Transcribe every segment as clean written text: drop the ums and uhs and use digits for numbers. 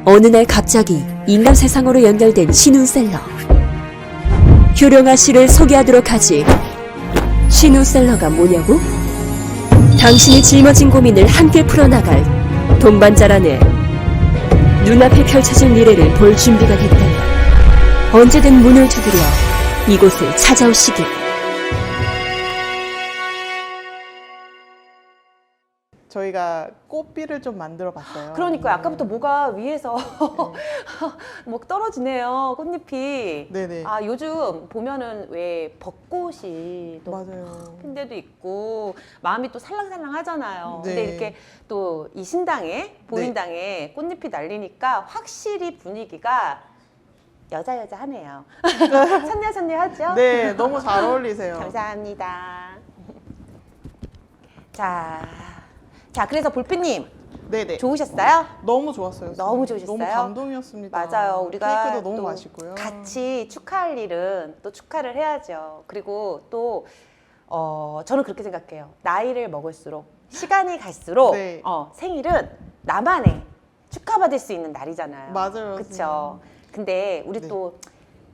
어느 날 갑자기 인간 세상으로 연결된 신운셀러. 효령아 씨를 소개하도록 하지. 신운셀러가 뭐냐고? 당신이 짊어진 고민을 함께 풀어나갈 동반자라네. 눈앞에 펼쳐질 미래를 볼 준비가 됐다면 언제든 문을 두드려 이곳을 찾아오시길. 저희가 꽃비를 좀 만들어 봤어요. 그러니까요. 아까부터 뭐가 위에서 뭐 떨어지네요. 꽃잎이. 네네. 아, 요즘 보면은 왜 벚꽃이 또 맞아요. 핀 데도 있고 마음이 또 살랑살랑 하잖아요. 네. 근데 이렇게 또 이 신당에 보인당에 꽃잎이 날리니까 확실히 분위기가 여자 하네요. 선녀 하죠? 네, 너무 잘 어울리세요. 감사합니다. 자, 그래서 볼피님 네네. 좋으셨어요? 너무 좋았어요. 너무 좋으셨어요? 너무 감동이었습니다. 맞아요. 우리가 케이크도 너무 또 맛있고요. 같이 축하할 일은 또 축하를 해야죠. 그리고 또 저는 그렇게 생각해요. 나이를 먹을수록 시간이 갈수록 네. 생일은 나만의 축하받을 수 있는 날이잖아요. 맞아요. 그렇죠. 근데 우리 네. 또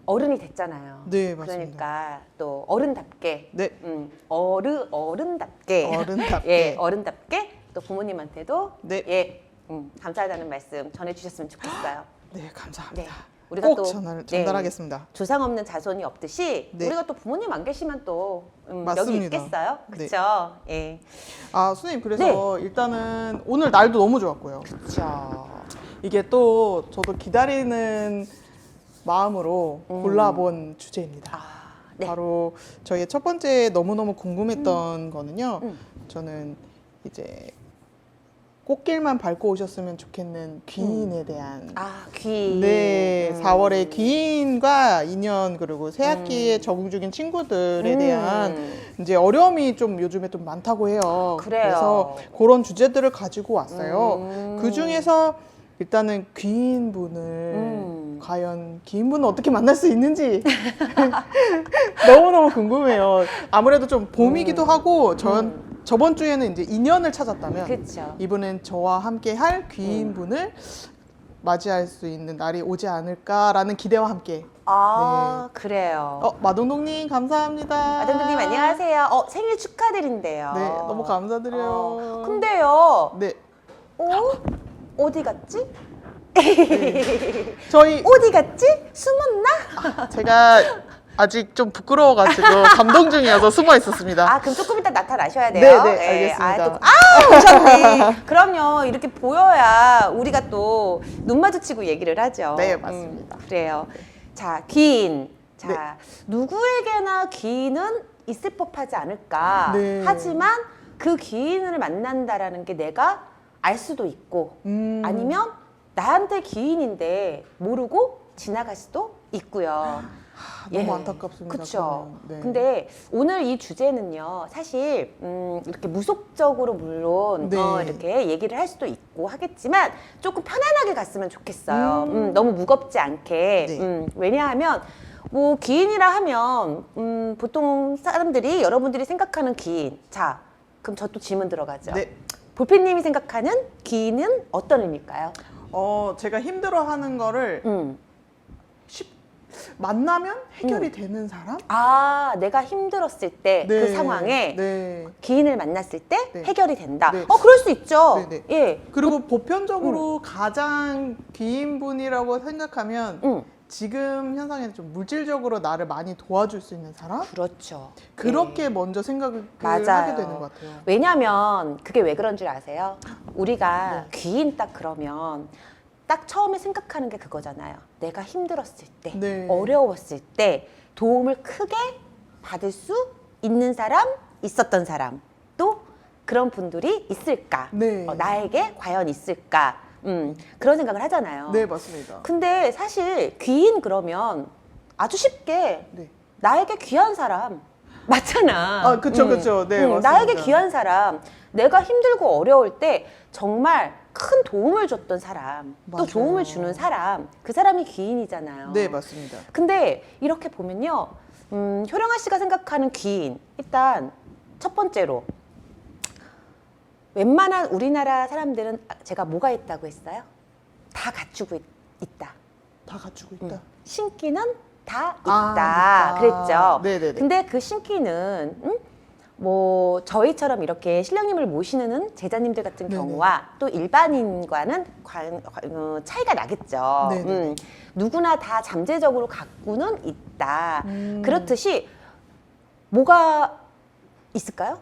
어른이 됐잖아요. 네, 맞습니다. 그러니까 또 어른답게 네. 어른답게 어른답게. 예, 어른답게 또 부모님한테도 네. 예, 감사하다는 말씀 전해주셨으면 좋겠어요. 네, 감사합니다. 네, 우리가 꼭 또 전달하겠습니다. 조상 없는 자손이 없듯이 네. 우리가 또 부모님 안 계시면 또 여기 맞습니다. 있겠어요? 네. 그렇죠? 예, 아, 선생님, 그래서 일단은 오늘 날도 너무 좋았고요. 그렇죠. 이게 또 저도 기다리는 마음으로 골라본 주제입니다. 네. 바로 저희의 첫 번째 너무너무 궁금했던 거는요. 음. 저는 이제 꽃길만 밟고 오셨으면 좋겠는 귀인에 대한 귀. 네, 4월에 귀인과 인연 그리고 새학기에 적응 중인 친구들에 대한 이제 어려움이 좀 요즘에 좀 많다고 해요. 그래요. 그래서 그런 주제들을 가지고 왔어요. 그 중에서 일단은 귀인분을 과연 귀인분은 어떻게 만날 수 있는지 너무너무 궁금해요. 아무래도 좀 봄이기도 하고 저번 주에는 이제 인연을 찾았다면 그렇죠. 이번엔 저와 함께 할 귀인분을 맞이할 수 있는 날이 오지 않을까라는 기대와 함께. 그래요. 마동동님 감사합니다. 아동동님 안녕하세요. 생일 축하드린대요. 네, 너무 감사드려요. 근데요. 네, 어디 갔지? 저희 어디 갔지? 숨었나? 제가 아직 좀 부끄러워가지고 감동 중이어서 숨어 있었습니다. 그럼 조금 이따 나타나셔야 돼요. 네, 알겠습니다. 오셨네. 그럼요. 이렇게 보여야 우리가 또 눈 마주치고 얘기를 하죠. 네, 맞습니다. 그래요. 자, 귀인. 자, 네. 누구에게나 귀인은 있을 법하지 않을까. 네. 하지만 그 귀인을 만난다라는 게 내가 알 수도 있고 아니면 나한테 귀인인데 모르고 지나갈 수도 있고요. 너무 안타깝습니다. 그렇죠. 그거는. 네. 근데 오늘 이 주제는요, 사실 이렇게 무속적으로 물론 네. 이렇게 얘기를 할 수도 있고 하겠지만 조금 편안하게 갔으면 좋겠어요. 너무 무겁지 않게. 네. 왜냐하면 뭐 귀인이라 하면 보통 사람들이 여러분들이 생각하는 귀인. 자, 그럼 저 또 질문 들어가죠. 네. 볼펜님이 생각하는 귀인은 어떤 의미일까요? 제가 힘들어하는 거를 만나면 해결이 되는 사람? 내가 힘들었을 때 그 네. 상황에 네. 귀인을 만났을 때 네. 해결이 된다. 네. 그럴 수 있죠. 네, 네. 예. 그리고 보편적으로 가장 귀인분이라고 생각하면 지금 현상에는 좀 물질적으로 나를 많이 도와줄 수 있는 사람? 그렇죠. 그렇게 먼저 생각을 맞아요. 하게 되는 것 같아요. 왜냐면 그게 왜 그런 줄 아세요? 우리가 귀인 딱 그러면 딱 처음에 생각하는 게 그거잖아요. 내가 힘들었을 때, 네. 어려웠을 때 도움을 크게 받을 수 있는 사람, 있었던 사람, 또 그런 분들이 있을까? 네. 나에게 과연 있을까? 그런 생각을 하잖아요. 네, 맞습니다. 근데 사실 귀인 그러면 아주 쉽게 네. 나에게 귀한 사람 맞잖아. 그쵸. 네, 맞습니다. 나에게 귀한 사람, 내가 힘들고 어려울 때 정말 큰 도움을 줬던 사람, 맞아요. 또 도움을 주는 사람, 그 사람이 귀인이잖아요. 네, 맞습니다. 근데 이렇게 보면요, 효령아 씨가 생각하는 귀인, 일단 첫 번째로 웬만한 우리나라 사람들은 제가 뭐가 있다고 했어요? 다 갖추고 있다. 다 갖추고 있다. 신기는 다 아, 있다. 있다. 그랬죠. 네네네. 근데 그 신기는 뭐 저희처럼 이렇게 신령님을 모시는 제자님들 같은 네네. 경우와 또 일반인과는 차이가 나겠죠. 네네네. 누구나 다 잠재적으로 갖고는 있다. 음. 그렇듯이 뭐가 있을까요?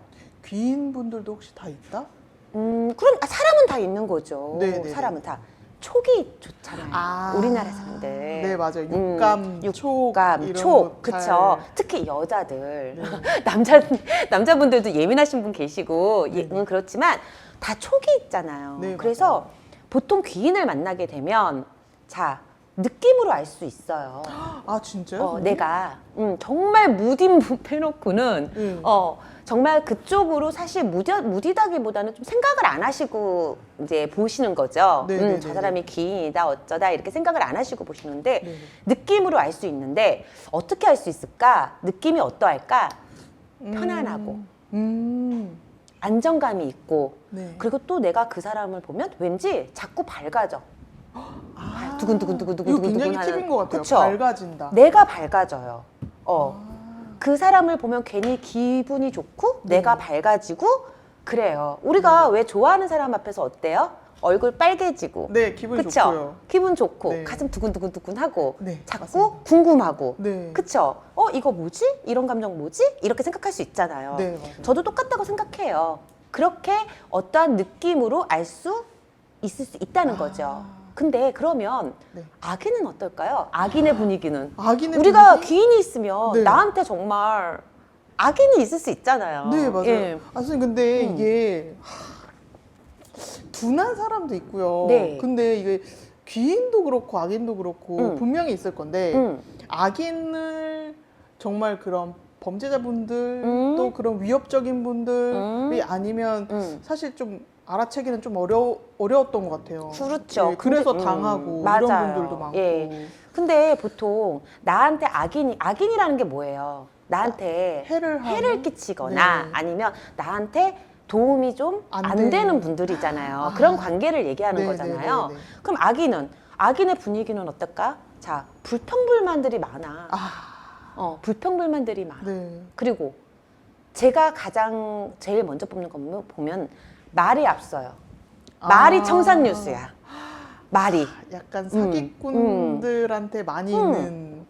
귀인분들도 혹시 다 있다? 그럼 사람은 다 있는 거죠. 네네네. 사람은 다. 촉이 좋잖아요. 아. 우리나라 사람들. 네, 맞아요. 육감, 촉, 육감, 이런 촉, 거 그쵸. 잘- 특히 여자들. 네. 남자분들도 예민하신 분 계시고, 그렇지만 다 촉이 있잖아요. 네, 그래서 맞아요. 보통 귀인을 만나게 되면, 자, 느낌으로 알 수 있어요. 아, 진짜요? 내가 정말 무딘 해놓고는 네. 정말 그쪽으로 사실 무디다기보다는 좀 생각을 안 하시고 이제 보시는 거죠. 네네네네. 저 사람이 귀인이다 어쩌다 이렇게 생각을 안 하시고 보시는데 네네. 느낌으로 알 수 있는데 어떻게 알 수 있을까? 느낌이 어떠할까? 편안하고 안정감이 있고 네. 그리고 또 내가 그 사람을 보면 왠지 자꾸 밝아져. 아, 두근두근두근두근 이거 굉장히 하는. 팁인 것 같아요. 그쵸? 밝아진다. 내가 밝아져요. 아. 그 사람을 보면 괜히 기분이 좋고 내가 밝아지고 그래요. 우리가 왜 좋아하는 사람 앞에서 어때요? 얼굴 빨개지고. 네, 기분 그쵸? 좋고요. 기분 좋고 네. 가슴 두근두근두근하고 네, 자꾸 맞습니다. 궁금하고. 네. 그쵸? 이거 뭐지? 이런 감정 뭐지? 이렇게 생각할 수 있잖아요. 네, 맞아요. 저도 똑같다고 생각해요. 그렇게 어떠한 느낌으로 알 수 있을 수 있다는 거죠. 근데 그러면 네. 악인은 어떨까요? 악인의 분위기는. 악인의 우리가 분위기? 귀인이 있으면 네. 나한테 정말 악인이 있을 수 있잖아요. 네, 맞아요. 예. 아, 선생님, 근데 이게 둔한 사람도 있고요. 네. 근데 이게 귀인도 그렇고 악인도 그렇고 분명히 있을 건데 음. 악인을 정말 그런 범죄자분들 또 음. 그런 위협적인 분들이 아니면 사실 좀 알아채기는 좀 어려웠던 것 같아요. 그렇죠. 네, 그래서 근데, 당하고 맞아요. 이런 분들도 많고. 예. 근데 보통 나한테 악인이라는 게 뭐예요? 나한테 해를 하는? 끼치거나 네. 아니면 나한테 도움이 좀 안 안 되는. 되는 분들이잖아요. 아. 그런 관계를 얘기하는 네, 거잖아요. 네, 네, 네. 그럼 악인의 분위기는 어떨까? 자, 불평불만들이 많아. 불평불만들이 많아. 네. 그리고 제가 제일 먼저 뽑는 거 보면 말이 앞서요. 말이 아. 청산유수야. 말이. 약간 사기꾼들한테 많이 있는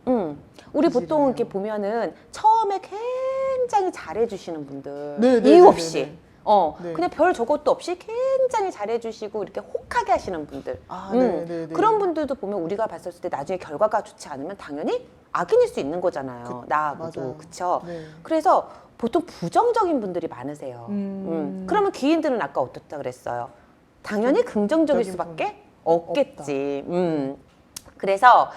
우리 기질이네요. 보통 이렇게 보면은 처음에 굉장히 잘해주시는 분들 네, 네, 이유 네, 없이 네, 네. 그냥 별 저것도 없이 굉장히 잘해주시고 이렇게 혹하게 하시는 분들 아, 네, 네, 네. 그런 분들도 보면 우리가 봤을 때 나중에 결과가 좋지 않으면 당연히 악인일 수 있는 거잖아요. 나하고도 맞아요. 그쵸? 네. 그래서 보통 부정적인 분들이 많으세요. 그러면 귀인들은 아까 어떻다 그랬어요? 당연히 긍정적일 긍정적인 수밖에 없겠지. 그래서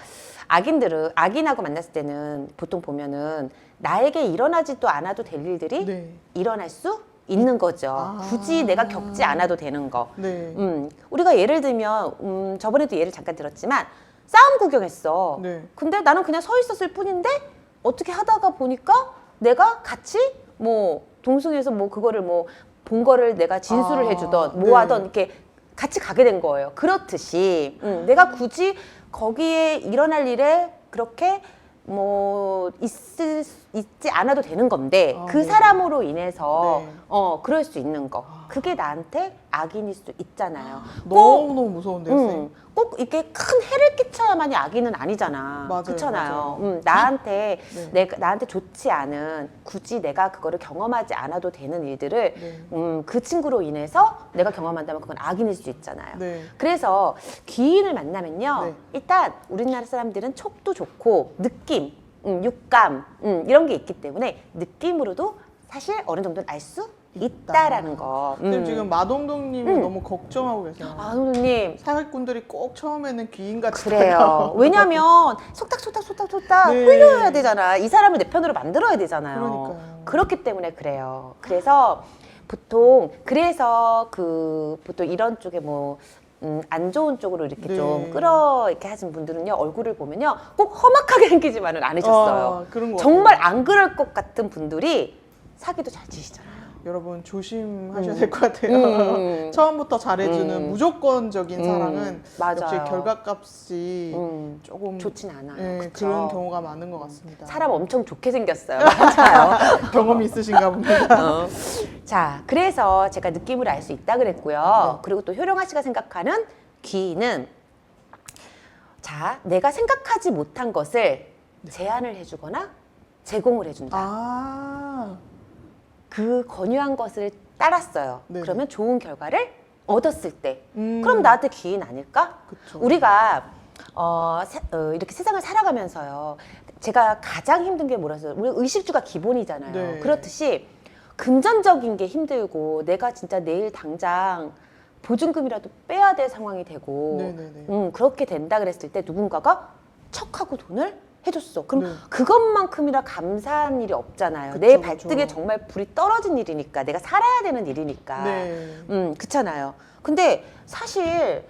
악인하고 만났을 때는 보통 보면은 나에게 일어나지도 않아도 될 일들이 네. 일어날 수 있는 거죠. 아. 굳이 내가 겪지 않아도 되는 거. 네. 우리가 예를 들면 저번에도 예를 잠깐 들었지만 싸움 구경했어. 네. 근데 나는 그냥 서 있었을 뿐인데 어떻게 하다가 보니까 내가 같이 뭐 동승에서 뭐 그거를 뭐 본 거를 내가 진술을 아, 해주던 네. 뭐 하던 이렇게 같이 가게 된 거예요. 그렇듯이 내가 굳이 거기에 일어날 일에 그렇게 뭐 있지 않아도 되는 건데 아, 그 네. 사람으로 인해서 네. 그럴 수 있는 거 그게 나한테 악인일 수도 있잖아요. 너무너무 무서운데요, 꼭, 선생님. 꼭 이렇게 큰 해를 끼쳐야만이 악인은 아니잖아. 맞아요, 그렇잖아요. 맞아요. 나한테 네. 나한테 좋지 않은 굳이 내가 그거를 경험하지 않아도 되는 일들을 네. 그 친구로 인해서 내가 경험한다면 그건 악인일 수 있잖아요. 네. 그래서 귀인을 만나면요. 네. 일단 우리나라 사람들은 촉도 좋고 느낌, 육감 이런 게 있기 때문에 느낌으로도 사실 어느 정도는 알 수 있다라는 거. 선생님 지금 마동동님이 너무 걱정하고 계세요. 아, 선생님. 사기꾼들이 꼭 처음에는 귀인같이 그래요. 왜냐면 속닥 네. 흘려야 되잖아. 이 사람을 내 편으로 만들어야 되잖아요. 그러니까요. 그렇기 때문에 그래요. 그래서 보통 보통 이런 쪽에 뭐 안 좋은 쪽으로 이렇게 네. 좀 이렇게 하신 분들은요 얼굴을 보면요 꼭 험악하게 생기지만은 않으셨어요. 그런 거 정말 안 그럴 것 같은 분들이 사기도 잘 치시잖아요. 여러분 조심하셔야 될 것 같아요. 처음부터 잘해주는 무조건적인 사랑은 맞아요. 역시 결과값이 조금 좋진 않아요. 네, 그쵸? 그런 경우가 많은 것 같습니다. 사람 엄청 좋게 생겼어요. 맞아요. 경험이 있으신가 봅니다. 자, 그래서 제가 느낌을 알 수 있다 그랬고요. 그리고 또 효령아 씨가 생각하는 귀인은 자, 내가 생각하지 못한 것을 제안을 해주거나 제공을 해준다. 아, 그 권유한 것을 따랐어요. 네. 그러면 좋은 결과를 얻었을 때 음. 그럼 나한테 귀인 아닐까? 그쵸. 우리가 이렇게 세상을 살아가면서요. 제가 가장 힘든 게 뭐라서 우리 의식주가 기본이잖아요. 네. 그렇듯이 금전적인 게 힘들고 내가 진짜 내일 당장 보증금이라도 빼야 될 상황이 되고 네네네. 그렇게 된다 그랬을 때 누군가가 척하고 돈을 해줬어. 그럼 네. 그것만큼이나 감사한 일이 없잖아요. 그쵸, 내 발등에 그쵸. 정말 불이 떨어진 일이니까 내가 살아야 되는 일이니까. 네. 그렇잖아요. 근데 사실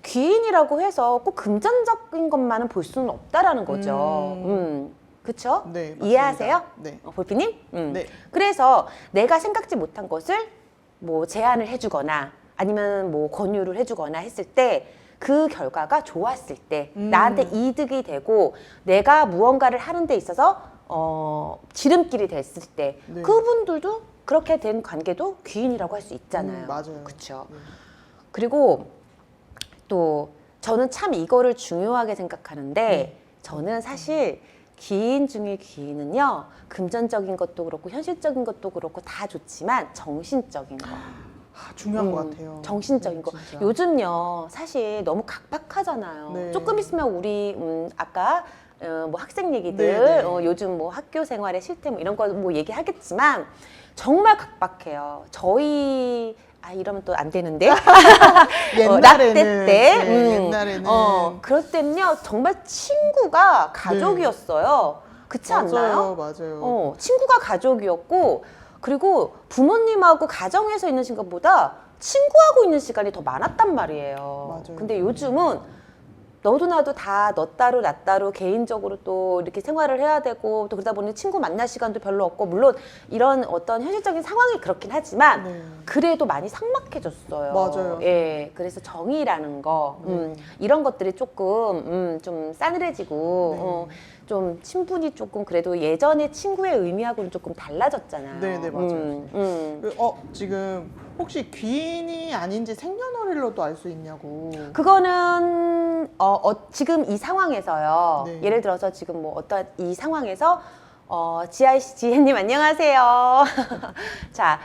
귀인이라고 해서 꼭 금전적인 것만은 볼 수는 없다라는 거죠. 그쵸? 네, 맞습니다. 이해하세요? 네. 볼피님? 네. 그래서 내가 생각지 못한 것을 뭐 제안을 해주거나 아니면 뭐 권유를 해주거나 했을 때 그 결과가 좋았을 때 나한테 이득이 되고 내가 무언가를 하는 데 있어서 지름길이 됐을 때 네. 그분들도 그렇게 된 관계도 귀인이라고 할 수 있잖아요. 맞아요. 그렇죠. 네. 그리고 또 저는 참 이거를 중요하게 생각하는데 저는 사실 귀인 중에 귀인은요 금전적인 것도 그렇고 현실적인 것도 그렇고 다 좋지만 정신적인 거 중요한 것 같아요. 정신적인 거 진짜. 요즘요 사실 너무 각박하잖아요. 네. 조금 있으면 우리 아까 뭐 학생 얘기들 네, 네. 요즘 뭐 학교 생활의 실태 뭐 이런 거 뭐 얘기하겠지만 정말 각박해요. 저희 이러면 또 안 되는데 옛날에는 라떼 때 네, 옛날에는 그럴 때는요 정말 친구가 가족이었어요. 그렇지 않나요? 맞아요. 친구가 가족이었고 그리고 부모님하고 가정에서 있는 시간보다 친구하고 있는 시간이 더 많았단 말이에요. 맞아요. 근데 요즘은 너도 나도 다 너 따로 나 따로 개인적으로 또 이렇게 생활을 해야 되고 또 그러다 보니 친구 만날 시간도 별로 없고 물론 이런 어떤 현실적인 상황이 그렇긴 하지만 네. 그래도 많이 삭막해졌어요. 맞아요. 예, 그래서 정의라는 거 이런 것들이 조금 좀 싸늘해지고 네. 좀 친분이 조금 그래도 예전의 친구의 의미하고는 조금 달라졌잖아요. 네, 맞아요. 지금 혹시 귀인이 아닌지 생년월일로도 알 수 있냐고. 그거는 지금 이 상황에서요. 네. 예를 들어서 지금 뭐 어떤 이 상황에서 지아이씨 지혜님 안녕하세요. 자,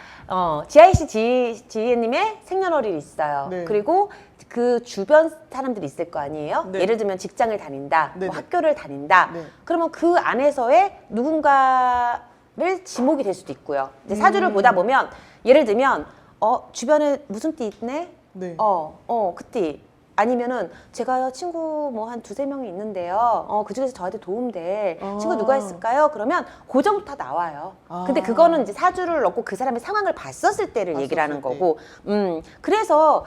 지아이씨 지혜님의 생년월일이 있어요. 네. 그리고 그 주변 사람들이 있을 거 아니에요? 네. 예를 들면 직장을 다닌다, 네, 뭐 네. 학교를 다닌다. 네. 그러면 그 안에서의 누군가를 지목이 될 수도 있고요. 이제 사주를 보다 보면 예를 들면 주변에 무슨 띠 있네? 네. 그 띠. 아니면은 제가 친구 뭐 한 두세 명이 있는데요. 그 중에서 저한테 도움될 친구 누가 있을까요? 그러면 그 정도 다 나와요. 근데 그거는 이제 사주를 넣고 그 사람의 상황을 봤었을 때를 얘기를 하는 봤었을 거고. 그래서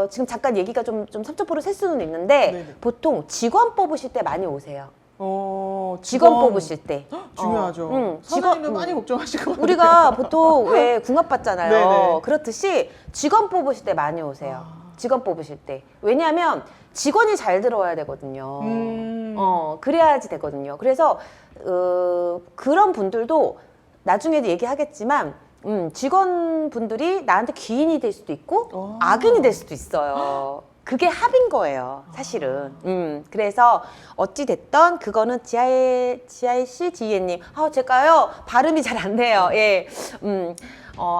지금 잠깐 얘기가 좀 섭섭으로 셀 수는 있는데 네네. 보통 직원 뽑으실 때 많이 오세요. 직원 직원 뽑으실 때. 중요하죠. 직원 사장님도 많이 걱정하실 것 같아요. 우리가 보통 왜 궁합 받잖아요. 네네. 그렇듯이 직원 뽑으실 때 많이 오세요. 직원 뽑으실 때. 왜냐하면 직원이 잘 들어와야 되거든요. 그래야지 되거든요. 그래서 그런 분들도 나중에도 얘기하겠지만 직원분들이 나한테 귀인이 될 수도 있고 악인이 될 수도 있어요. 그게 합인 거예요, 사실은. 그래서 어찌 됐던 그거는 지아이씨 지혜님, 제가요 발음이 잘 안 돼요. 예,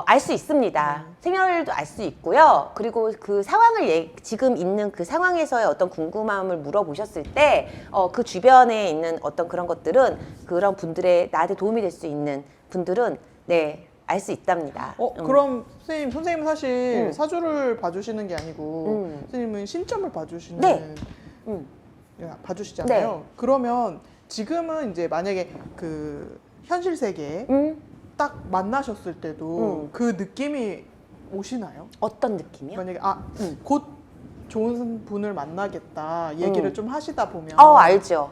알 수 있습니다. 생년월일도 알 수 있고요. 그리고 그 상황을 지금 있는 그 상황에서의 어떤 궁금함을 물어보셨을 때, 그 주변에 있는 어떤 그런 것들은 그런 분들의 나한테 도움이 될 수 있는 분들은 네. 알 수 있답니다. 그럼 선생님은 사실 사주를 봐주시는 게 아니고 선생님은 신점을 봐주시는 네. 봐주시잖아요. 네. 그러면 지금은 이제 만약에 그 현실 세계에 딱 만나셨을 때도 그 느낌이 오시나요? 어떤 느낌이요? 만약에 곧 좋은 분을 만나겠다 얘기를 좀 하시다 보면 알죠.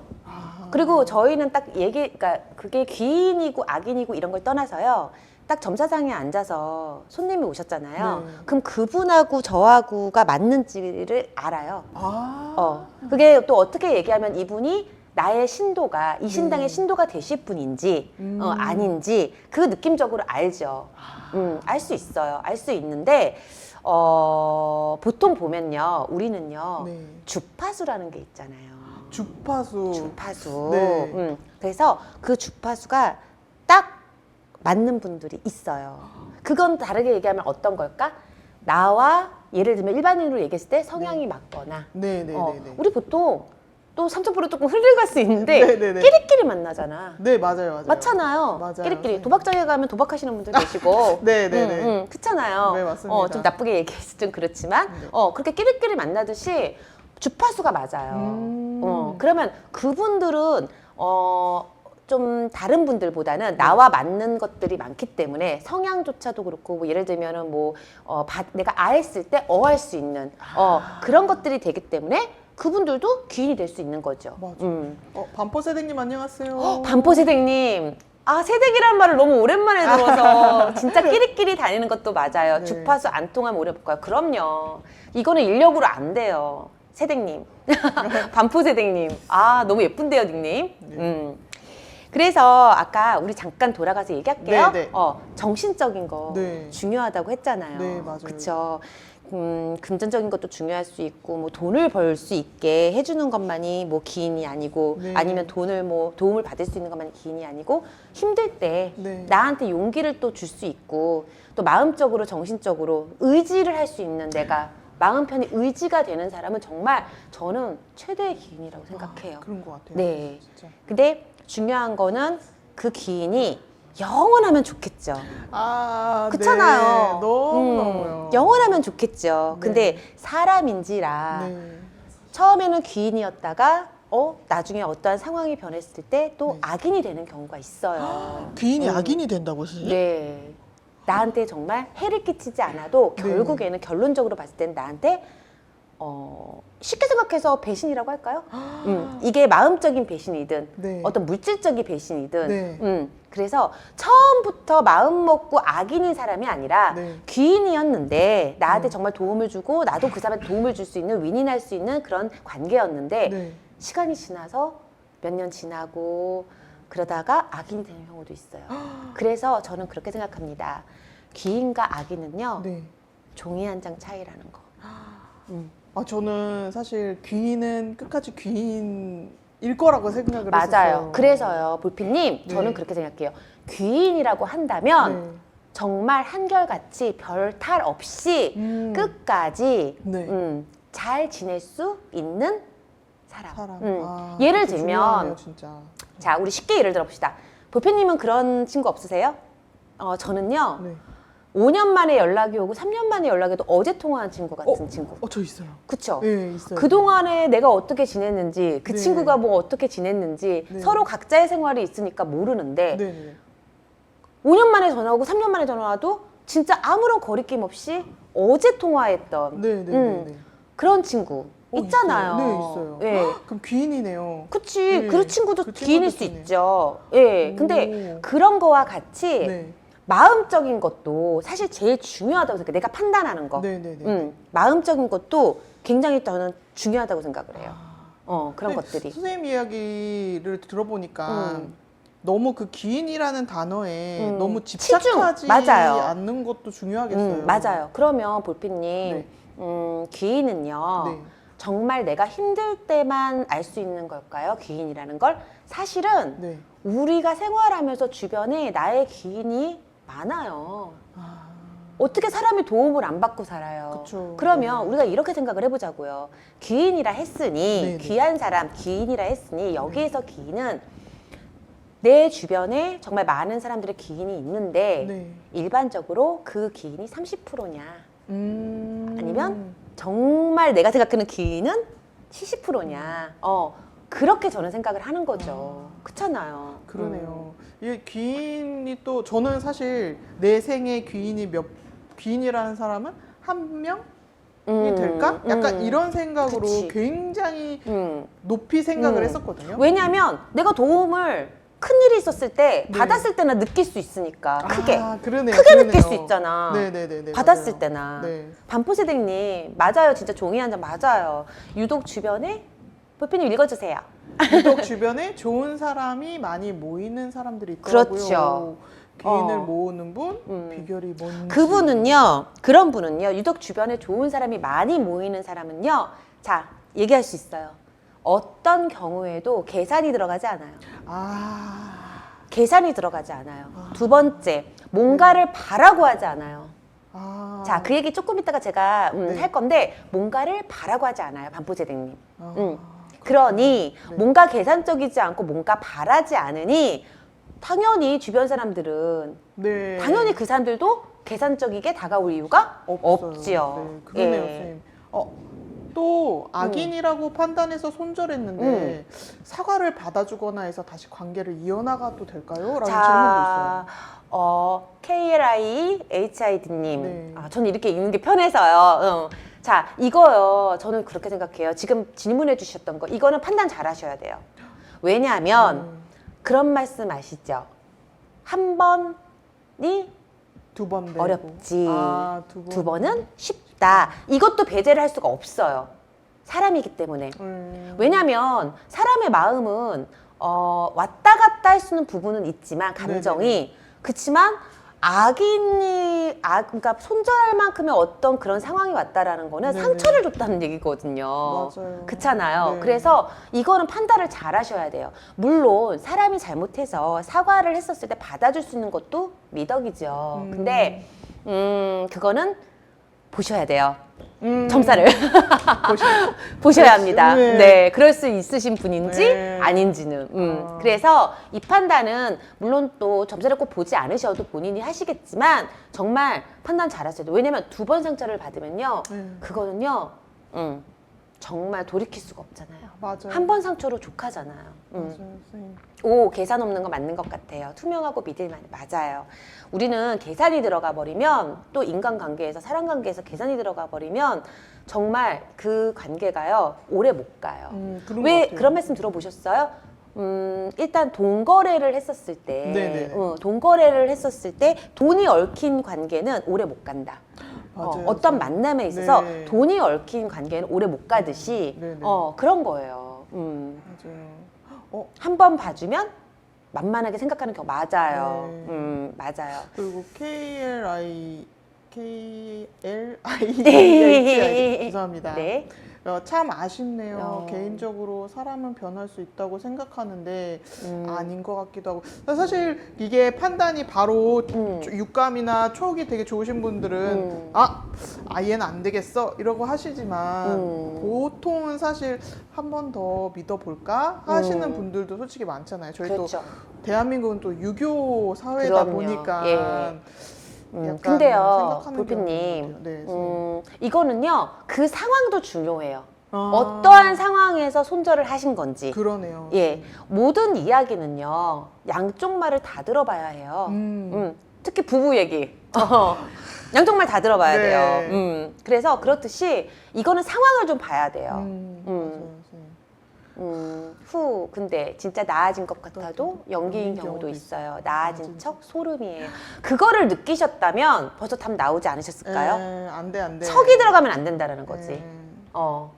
그리고 저희는 딱 그러니까 그게 귀인이고 악인이고 이런 걸 떠나서요. 딱 점사장에 앉아서 손님이 오셨잖아요. 네. 그럼 그분하고 저하고가 맞는지를 알아요. 아. 그게 또 어떻게 얘기하면 이분이 나의 신도가, 이 신당의 네. 신도가 되실 분인지, 아닌지, 그 느낌적으로 알죠. 알 수 있어요. 알 수 있는데, 보통 보면요, 우리는요, 네. 주파수라는 게 있잖아요. 주파수. 주파수. 네. 그래서 그 주파수가 딱 맞는 분들이 있어요. 그건 다르게 얘기하면 어떤 걸까? 나와 예를 들면 일반인으로 얘기했을 때 성향이 맞거나 네네네. 우리 보통 또 삼천포로 조금 흘러갈 수 있는데 네네네. 끼리끼리 만나잖아. 네, 맞아요. 맞잖아요. 맞아요. 끼리끼리 네. 도박장에 가면 도박하시는 분들 계시고 네네네. 그렇잖아요. 네, 맞습니다. 좀 나쁘게 얘기해서 좀 그렇지만 네. 그렇게 끼리끼리 만나듯이 주파수가 맞아요. 그러면 그분들은 좀 다른 분들보다는 나와 맞는 것들이 많기 때문에 성향조차도 그렇고 뭐 예를 들면은 내가 아했을 때 할 수 있는 그런 것들이 되기 때문에 그분들도 귀인이 될 수 있는 거죠. 맞아요. 반포 세댁님 안녕하세요. 반포 세댁님. 세댁이란 말을 너무 오랜만에 들어서 진짜 끼리끼리 다니는 것도 맞아요. 네. 주파수 안 통하면 오래 못 가요. 그럼요. 이거는 인력으로 안 돼요. 세댁님. 반포 세댁님. 너무 예쁜데요, 닉네임. 네. 그래서 아까 우리 잠깐 돌아가서 얘기할게요. 네, 네. 정신적인 거 네. 중요하다고 했잖아요. 네, 맞아요. 그쵸. 금전적인 것도 중요할 수 있고, 뭐 돈을 벌 수 있게 해주는 것만이 뭐 기인이 아니고, 네. 아니면 도움을 받을 수 있는 것만이 기인이 아니고, 힘들 때 네. 나한테 용기를 또 줄 수 있고, 또 마음적으로, 정신적으로 의지를 할 수 있는 내가 마음 편히 의지가 되는 사람은 정말 저는 최대의 기인이라고 생각해요. 그런 것 같아요. 네. 진짜. 근데 중요한 거는 그 기인이 영원하면 좋겠죠. 그렇잖아요. 네. 너무너무요. 영원하면 좋겠죠. 네. 근데 사람인지라 네. 처음에는 기인이었다가 나중에 어떠한 상황이 변했을 때 또 네. 악인이 되는 경우가 있어요. 귀인이 악인이 된다고 하시죠? 네. 나한테 정말 해를 끼치지 않아도 네. 결국에는 결론적으로 봤을 때는 나한테 쉽게 생각해서 배신이라고 할까요? 이게 마음적인 배신이든 네. 어떤 물질적인 배신이든 네. 그래서 처음부터 마음 먹고 악인인 사람이 아니라 네. 귀인이었는데 나한테 네. 정말 도움을 주고 나도 그 사람한테 도움을 줄 수 있는 윈윈할 수 있는 그런 관계였는데 네. 시간이 지나서 몇 년 지나고 그러다가 악인이 되는 경우도 있어요. 그래서 저는 그렇게 생각합니다. 귀인과 악인은요, 네. 종이 한 장 차이라는 거. 저는 사실 귀인은 끝까지 귀인일 거라고 생각을 맞아요. 했었어요. 그래서요, 볼피님, 네. 저는 그렇게 생각해요. 귀인이라고 한다면 네. 정말 한결같이 별 탈 없이 끝까지 네. 잘 지낼 수 있는 사람. 그게 예를 들면, 중요하네요, 진짜. 자, 우리 쉽게 예를 들어봅시다. 볼피님은 그런 친구 없으세요? 저는요, 네. 5년 만에 연락이 오고 3년 만에 연락이 오도 어제 통화한 친구 같은 친구. 저 있어요. 그쵸? 네, 있어요. 그동안에 내가 어떻게 지냈는지, 그 네. 친구가 뭐 어떻게 지냈는지 네. 서로 각자의 생활이 있으니까 모르는데 네, 네. 5년 만에 전화 오고 3년 만에 전화 와도 진짜 아무런 거리낌 없이 어제 통화했던 네, 네, 네, 네. 그런 친구 있잖아요. 있어요. 네, 있어요. 예. 그럼 귀인이네요. 그치. 네. 그 친구도 그 기인일 친구도 수 귀인이에요. 있죠. 예. 근데 오. 그런 거와 같이 네. 마음적인 것도 사실 제일 중요하다고 생각해요. 내가 판단하는 거. 네, 네, 네. 마음적인 것도 굉장히 저는 중요하다고 생각을 해요. 그런 근데 것들이. 선생님 이야기를 들어보니까 너무 그 귀인이라는 단어에 너무 집착하지 맞아요. 않는 것도 중요하겠어요. 맞아요. 그러면 볼피님, 네. 귀인은요. 네. 정말 내가 힘들 때만 알 수 있는 걸까요? 귀인이라는 걸? 사실은 네. 우리가 생활하면서 주변에 나의 귀인이 많아요. 어떻게 사람이 도움을 안 받고 살아요? 그쵸. 그러면 네. 우리가 이렇게 생각을 해보자고요. 귀인이라 했으니, 네, 네. 귀한 사람, 귀인이라 했으니, 여기에서 귀인은 내 주변에 정말 많은 사람들의 귀인이 있는데, 네. 일반적으로 그 귀인이 30%냐, 아니면 음. 정말 내가 생각하는 귀인은 70%냐, 그렇게 저는 생각을 하는 거죠. 그렇잖아요. 그러네요. 이게 귀인이 또 저는 사실 내 생에 귀인이라는 사람은 한 명이 될까? 약간 이런 생각으로 그치. 굉장히 음. 높이 생각을 했었거든요. 왜냐하면 내가 도움을 큰일이 있었을 때 네. 받았을 때나 느낄 수 있으니까 크게 그러네요. 크게 그러네요. 느낄 수 있잖아. 네네네. 받았을 맞아요. 때나. 네. 반포세댁님 맞아요. 진짜 종이 한 장 맞아요. 유독 주변에 볼펜님 읽어주세요. 유독 주변에 좋은 사람이 많이 모이는 사람들이 있더라고요. 그렇죠. 개인을 어. 모으는 분 비결이 뭔지. 그분은요, 그런 분은요, 유독 주변에 좋은 사람이 많이 모이는 사람은요, 자, 얘기할 수 있어요. 어떤 경우에도 계산이 들어가지 않아요. 계산이 들어가지 않아요. 두 번째, 뭔가를 바라고 하지 않아요. 자, 그 얘기 조금 이따가 제가 네. 할 건데, 뭔가를 바라고 하지 않아요, 반포제댕님. 아, 그러니, 네. 뭔가 계산적이지 않고 뭔가 바라지 않으니, 당연히 주변 사람들은, 네. 당연히 그 사람들도 계산적이게 다가올 이유가 없어요. 없지요. 네, 그러네요, 예. 선생님. 또 악인이라고 판단해서 손절했는데 사과를 받아주거나 해서 다시 관계를 이어나가도 될까요? 라는 질문도 있어요. KLIHID님. 네. 저는 이렇게 읽는 게 편해서요. 자, 이거요. 저는 그렇게 생각해요. 지금 질문해 주셨던 거. 이거는 판단 잘 하셔야 돼요. 왜냐하면 그런 말씀 아시죠? 한 번이 두 번 되고. 어렵지. 두 번. 두 번은 쉽다. 이것도 배제를 할 수가 없어요. 사람이기 때문에. 왜냐하면 사람의 마음은 왔다 갔다 할 수 있는 부분은 있지만 감정이 그렇지만 그러니까 손절할 만큼의 어떤 그런 상황이 왔다라는 거는 네네. 상처를 줬다는 얘기거든요. 맞아요. 그렇잖아요. 네. 그래서 이거는 판단을 잘 하셔야 돼요. 물론 사람이 잘못해서 사과를 했었을 때 받아줄 수 있는 것도 미덕이죠. 근데 그거는 보셔야 돼요. 점사를 보셔야 합니다. 네. 네, 그럴 수 있으신 분인지 네. 아닌지는. 그래서 이 판단은 물론 또 점사를 꼭 보지 않으셔도 본인이 하시겠지만 정말 판단 잘하셔야 돼요. 왜냐면 두 번 상처를 받으면요, 그거는요, 정말 돌이킬 수가 없잖아요. 맞아요. 한 번 상처로 족하잖아요. 맞아요, 선생님. 오, 계산 없는 거 맞는 것 같아요. 투명하고 믿을만 맞아요. 우리는 계산이 들어가 버리면 또 인간관계에서 사람 관계에서 계산이 들어가 버리면 정말 그 관계가요 오래 못 가요. 그런 것 왜 같아요. 그런 말씀 들어보셨어요? 일단 돈거래를 했었을 때, 네네네. 돈거래를 했었을 때 돈이 얽힌 관계는 오래 못 간다. 맞아요, 어떤 선생님. 만남에 있어서 네. 돈이 얽힌 관계는 오래 못 가듯이 네네. 그런 거예요. 맞아요. 한 번 봐주면 만만하게 생각하는 경우 맞아요. 네. 맞아요. 그리고 KLIH 죄송합니다. 네. 참 아쉽네요. 어. 개인적으로 사람은 변할 수 있다고 생각하는데 아닌 것 같기도 하고. 사실 이게 판단이 바로 육감이나 촉이 되게 좋으신 분들은 얘는 안 되겠어 이러고 하시지만 보통은 사실 한 번 더 믿어볼까 하시는 분들도 솔직히 많잖아요. 저희 그렇죠. 또 대한민국은 또 유교 사회다 그럼요. 보니까 예. 약간 근데요, 생각하는 볼펜님, 경우도 있어요. 네, 선생님. 이거는요, 그 상황도 중요해요. 아. 어떠한 상황에서 손절을 하신 건지. 그러네요. 예, 모든 이야기는요, 양쪽 말을 다 들어봐야 해요. 특히 부부 얘기. 양쪽 말 다 들어봐야 네. 돼요. 그래서 그렇듯이 이거는 상황을 좀 봐야 돼요. 맞아요, 선생님. 근데 진짜 나아진 것 같아도 연기인 연기인 경우도 경우도 있어요. 있어요. 나아진 맞아요. 척 소름이에요. 그거를 느끼셨다면 벌써 답 나오지 않으셨을까요? 안 돼, 안 돼. 척이 들어가면 안 된다는 거지. 네.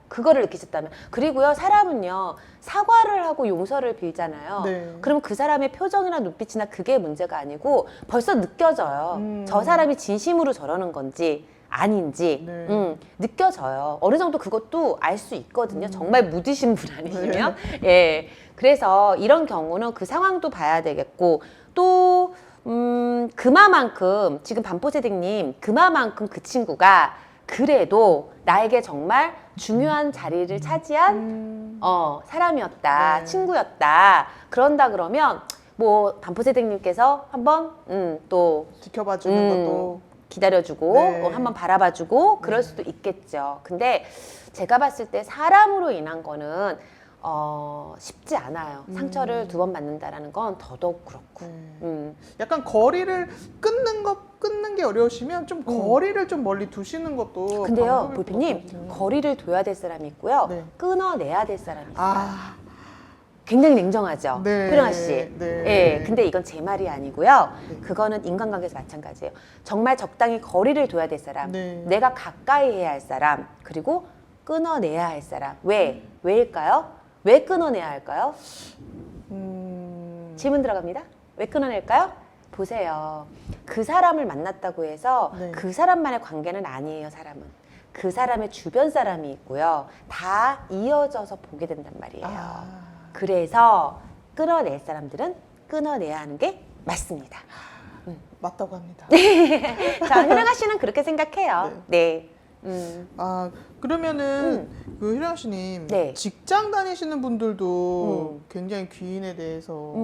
그거를 느끼셨다면. 그리고요, 사람은요, 사과를 하고 용서를 빌잖아요. 네. 그럼 그 사람의 표정이나 눈빛이나 그게 문제가 아니고 벌써 느껴져요. 저 사람이 진심으로 저러는 건지 아닌지 네. 느껴져요. 어느 정도 그것도 알 수 있거든요. 정말 무디신 분 아니시면. 예. 그래서 이런 경우는 그 상황도 봐야 되겠고 또 그만큼 지금 반포세댁님 그만큼 그 친구가 그래도 나에게 정말 중요한 자리를 차지한 사람이었다, 네. 친구였다. 그런다 그러면 뭐 반포세댁님께서 한번 또 지켜봐주는 것도. 기다려주고 네. 한번 바라봐주고 그럴 수도 있겠죠. 근데 제가 봤을 때 사람으로 인한 거는 쉽지 않아요. 상처를 두 번 받는다라는 건 더더욱 그렇고. 네. 약간 거리를 끊는 게 어려우시면 좀 거리를 좀 멀리 두시는 것도 근데요, 방법일 것 볼펜님, 같아요. 거리를 둬야 될 사람이 있고요. 네. 끊어내야 될 사람이 있어요. 굉장히 냉정하죠. 네. 효령아 씨. 네. 예, 근데 이건 제 말이 아니고요. 네. 그거는 인간관계에서 마찬가지예요. 정말 적당히 거리를 둬야 될 사람, 네. 내가 가까이 해야 할 사람, 그리고 끊어내야 할 사람. 왜? 왜일까요? 왜 끊어내야 할까요? 질문 들어갑니다. 왜 끊어낼까요? 보세요. 그 사람을 만났다고 해서 네. 그 사람만의 관계는 아니에요, 사람은. 그 사람의 주변 사람이 있고요. 다 이어져서 보게 된단 말이에요. 그래서 끊어낼 사람들은 끊어내야 하는 게 맞습니다. 맞다고 합니다. 자, 효령아 씨는 그렇게 생각해요. 네. 그러면은 그 효령 씨님 네. 직장 다니시는 분들도 굉장히 귀인에 대해서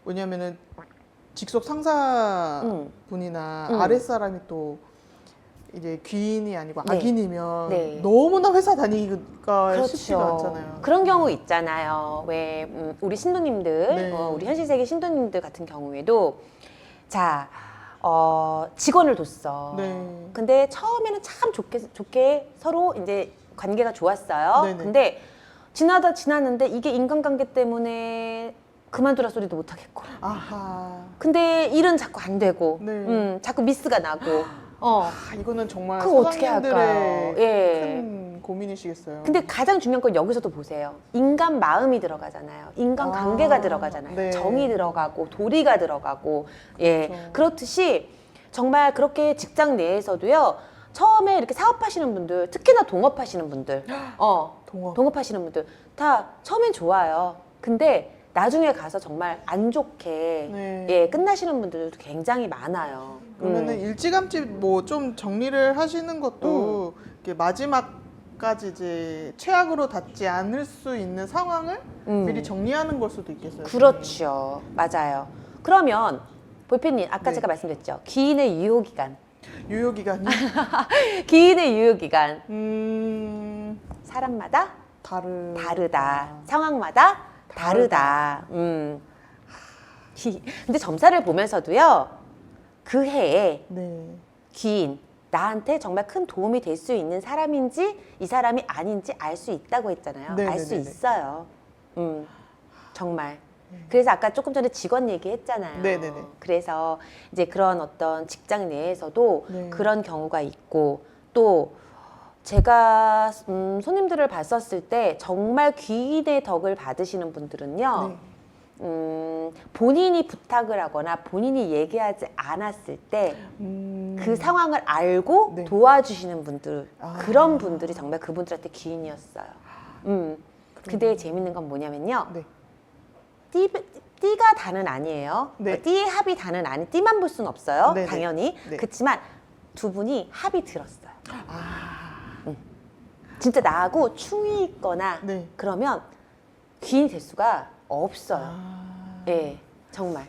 왜냐면은 직속 상사 분이나 아랫사람이 또 이제 귀인이 아니고 네. 악인이면 네. 너무나 회사 다니기가 그렇죠. 쉽지가 않잖아요. 그런 경우 있잖아요. 왜 우리 신도님들, 네. 우리 현실세계 신도님들 같은 경우에도 자 직원을 뒀어. 네. 근데 처음에는 참 좋게 서로 이제 관계가 좋았어요. 네네. 근데 지났는데 이게 인간관계 때문에 그만두라 소리도 못 하겠고. 아하. 근데 일은 자꾸 안 되고, 네. 자꾸 미스가 나고. 이거는 정말 그거 어떻게 할까요? 사장님들의 예. 큰 고민이시겠어요. 근데 가장 중요한 건 여기서도 보세요. 인간 마음이 들어가잖아요. 인간 관계가 들어가잖아요. 네. 정이 들어가고 도리가 들어가고 예 그렇죠. 그렇듯이 정말 그렇게 직장 내에서도요. 처음에 이렇게 사업하시는 분들, 특히나 동업하시는 분들, 동업하시는 분들 다 처음엔 좋아요. 근데 나중에 가서 정말 안 좋게 네. 예 끝나시는 분들도 굉장히 많아요. 그러면은 일찌감치 뭐 좀 정리를 하시는 것도 이렇게 마지막까지 이제 최악으로 닿지 않을 수 있는 상황을 미리 정리하는 걸 수도 있겠어요. 그렇죠. 맞아요. 그러면 볼펜님 아까 네. 제가 말씀드렸죠. 기인의 유효기간. 유효기간이 기인의 유효기간. 사람마다 다르다. 상황마다 다르다. 근데 점사를 보면서도요. 그 해에 네. 기인 나한테 정말 큰 도움이 될 수 있는 사람인지 이 사람이 아닌지 알 수 있다고 했잖아요. 알 수 네네네네. 있어요. 정말. 그래서 아까 조금 전에 직원 얘기했잖아요. 네네네. 그래서 이제 그런 어떤 직장 내에서도 네. 그런 경우가 있고 또 제가 손님들을 봤었을 때 정말 귀인의 덕을 받으시는 분들은요. 네. 본인이 부탁을 하거나 본인이 얘기하지 않았을 때 그 상황을 알고 네. 도와주시는 분들 그런 분들이 정말 그분들한테 귀인이었어요. 근데 재밌는 건 뭐냐면요. 네. 띠가 다는 아니에요. 네. 띠의 합이 다는 아니. 띠만 볼 수는 없어요. 네네. 당연히. 네. 그렇지만 두 분이 합이 들었어요. 진짜 나하고 충이 있거나 네. 그러면 귀인이 될 수가 없어요. 예, 정말.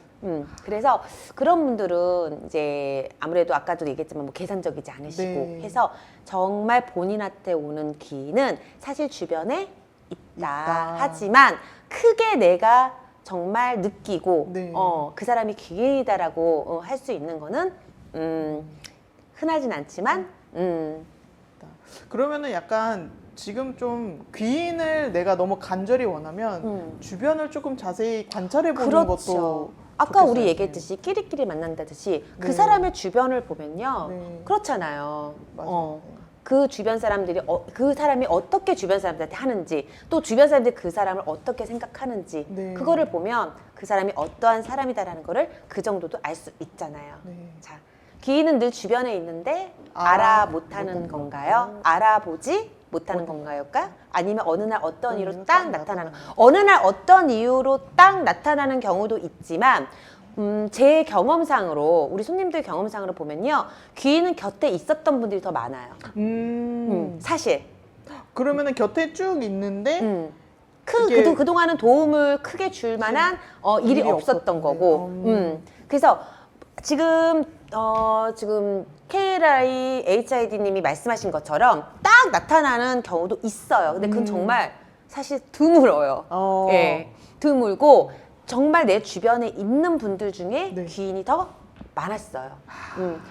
그래서 그런 분들은 이제 아무래도 아까도 얘기했지만 뭐 계산적이지 않으시고 네. 해서 정말 본인한테 오는 기인은 사실 주변에 있다. 하지만 크게 내가 정말 느끼고 네. 그 사람이 기인이다라고 할 수 있는 거는 흔하진 않지만 그러면은 약간 지금 좀 귀인을 내가 너무 간절히 원하면 주변을 조금 자세히 관찰해 보는 그렇죠. 것도 아까 좋겠어요. 우리 얘기했듯이 끼리끼리 만난다듯이 그 네. 사람의 주변을 보면요. 네. 그렇잖아요. 맞아요. 그 주변 사람들이 그 사람이 어떻게 주변 사람들한테 하는지 또 주변 사람들이 그 사람을 어떻게 생각하는지 네. 그거를 보면 그 사람이 어떠한 사람이다라는 거를 그 정도도 알 수 있잖아요. 네. 자, 기인은 늘 주변에 있는데 알아 알아 못하는 건가요? 알아보지 못하는 건가요? 아니면 어느 날 어떤 이유로 딱 나타나는 어느 날 어떤 이유로 딱 나타나는 경우도 있지만 제 경험상으로 우리 손님들 경험상으로 보면요 귀인은 곁에 있었던 분들이 더 많아요. 사실 그러면은 곁에 쭉 있는데 이게 그동안은 도움을 크게 줄 만한 일이 없었던 거고 그래서 지금 KLI HID님이 말씀하신 것처럼 딱 나타나는 경우도 있어요. 근데 그건 정말 사실 드물어요. 예, 드물고 정말 내 주변에 있는 분들 중에 네. 귀인이 더 많았어요.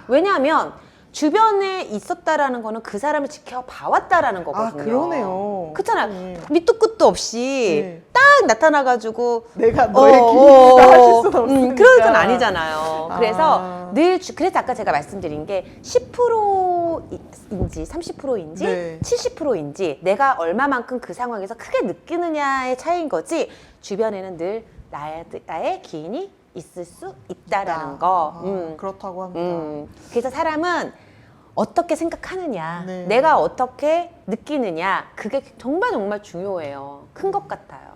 왜냐하면 주변에 있었다라는 거는 그 사람을 지켜봐왔다라는 거거든요. 그러네요. 그렇잖아. 네. 밑도 끝도 없이 네. 딱 나타나가지고 내가 너의 기인이다 하실 수는 없으니까. 그런 건 아니잖아요. 그래서 아. 그래서 아까 제가 말씀드린 게 10%인지 30%인지 네. 70%인지 내가 얼마만큼 그 상황에서 크게 느끼느냐의 차이인 거지 주변에는 늘 나의 기인이 있을 수 있다라는 거. 그렇다고 합니다. 그래서 사람은 어떻게 생각하느냐, 네. 내가 어떻게 느끼느냐, 그게 정말 정말 중요해요. 큰 것 같아요.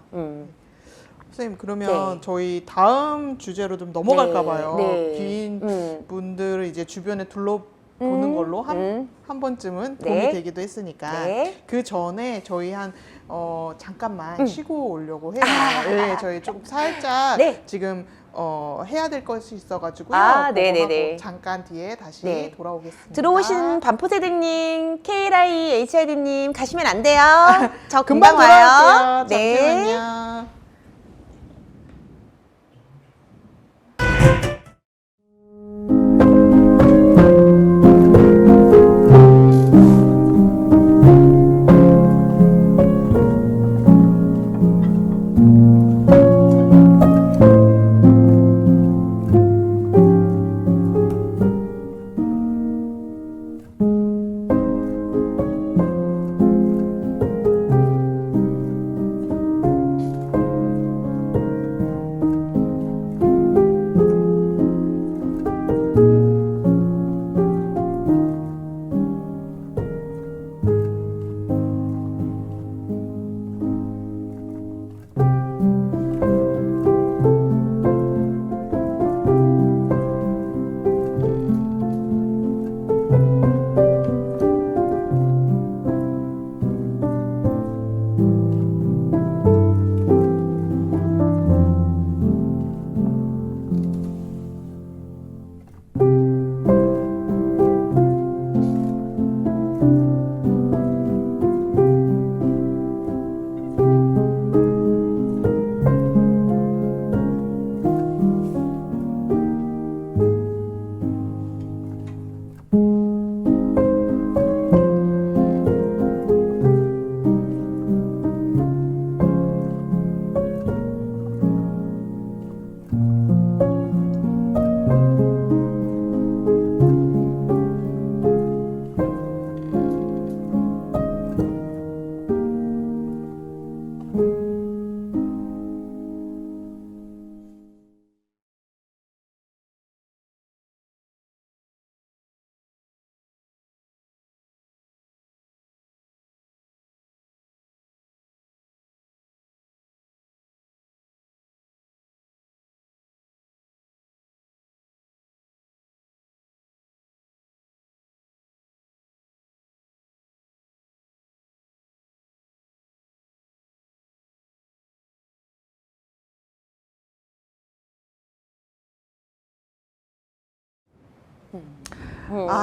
선생님 그러면 네. 저희 다음 주제로 좀 넘어갈까 봐요. 네. 귀인 분들을 이제 주변에 둘러보는 걸로 한 번쯤은 네. 도움이 되기도 했으니까 네. 그 전에 저희 잠깐만 쉬고 오려고 해요. 네, 저희 좀 살짝 네. 지금 해야 될 것이 있어가지고요. 아, 그거 네네네. 하고 잠깐 뒤에 다시 네. 돌아오겠습니다. 들어오신 반포세대님, KLI, HID님 가시면 안 돼요. 저 금방 금방 와요. 돌아올게요. 잠시만요.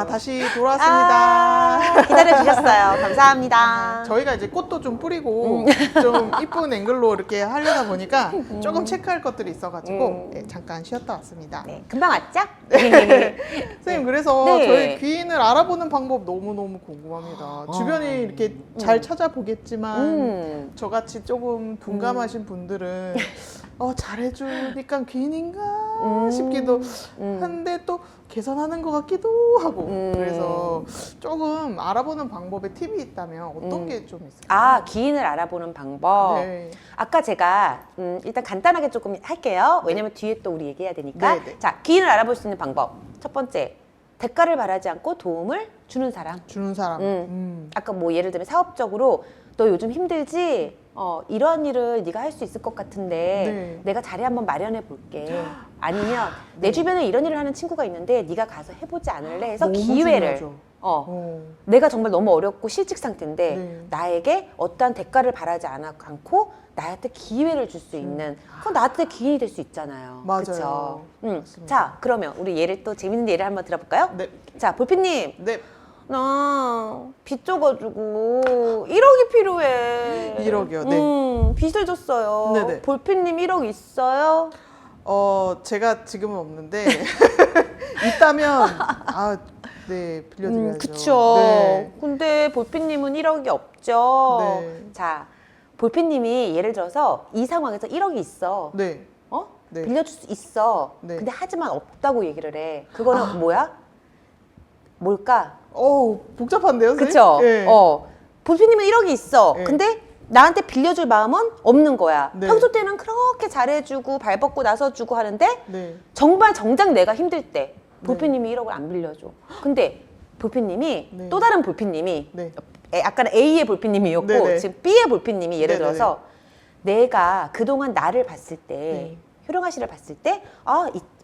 다시 돌아왔습니다. 기다려주셨어요. 감사합니다. 저희가 이제 꽃도 좀 뿌리고 좀 이쁜 앵글로 이렇게 하려다 보니까 조금 체크할 것들이 있어가지고 네, 잠깐 쉬었다 왔습니다. 네, 금방 왔죠? 선생님 그래서 네. 저희 귀인을 알아보는 방법 너무너무 궁금합니다. 주변에 이렇게 잘 찾아보겠지만 저같이 조금 둔감하신 분들은 잘해주니까 귀인인가 싶기도 한데 또 계산하는 것 같기도 하고 그래서 조금 알아보는 방법에 팁이 있다면 어떤 게 좀 있을까요? 기인을 알아보는 방법. 네. 아까 제가 일단 간단하게 조금 할게요. 왜냐면 뒤에 또 우리 얘기해야 되니까. 네, 네. 자, 기인을 알아볼 수 있는 방법. 첫 번째, 대가를 바라지 않고 도움을 주는 사람. 주는 사람. 아까 뭐 예를 들면 사업적으로 너 요즘 힘들지? 이런 일을 네가 할 수 있을 것 같은데 네. 내가 자리 한번 마련해 볼게. 아니면 내 주변에 이런 일을 하는 친구가 있는데 네가 가서 해보지 않을래? 해서 너무 기회를 중요하죠. 내가 정말 너무 어렵고 실직 상태인데 네. 나에게 어떠한 대가를 바라지 않고 나한테 기회를 줄 수 있는 그건 나한테 기인이 될 수 있잖아요. 맞아요. 그쵸? 맞습니다. 자, 그러면 우리 예를 또 재밌는 예를 한번 들어볼까요? 네. 자, 볼피님. 네. 나 빚 져가지고 1억이 필요해. 1억이요? 네. 빚을 줬어요. 네네. 볼피님 1억 있어요? 제가 지금은 없는데 있다면 네, 빌려드려야죠. 그쵸. 네. 근데 볼피님은 1억이 없죠. 네. 자, 볼피님이 예를 들어서 이 상황에서 1억이 있어. 네. 어? 네. 빌려줄 수 있어. 네. 근데 하지만 없다고 얘기를 해. 그거는 뭐야? 뭘까? 복잡한데요, 선생님? 그쵸? 네. 볼피님은 1억이 있어. 네. 근데 나한테 빌려줄 마음은 없는 거야. 네. 평소 때는 그렇게 잘해주고 발 뻗고 나서주고 하는데 네. 정말 정작 내가 힘들 때 볼피님이 1억을 안 빌려줘. 근데 볼피님이 네. 또 다른 볼피님이 네. 아까는 A의 볼피님이었고 네네. 지금 B의 볼피님이 예를 네네네. 들어서 내가 그동안 나를 봤을 때 네. 효령아 씨를 봤을 때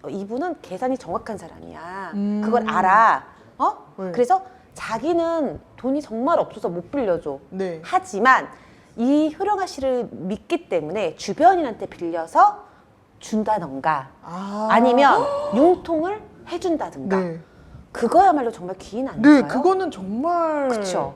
이분은 계산이 정확한 사람이야. 음. 그걸 알아. 네. 그래서 자기는 돈이 정말 없어서 못 빌려줘. 네. 하지만 이 효령아 씨를 믿기 때문에 주변인한테 빌려서 준다던가 아니면 융통을 해준다든가 네. 그거야말로 정말 귀인 아닐까요? 네, 그거는 정말 그쵸.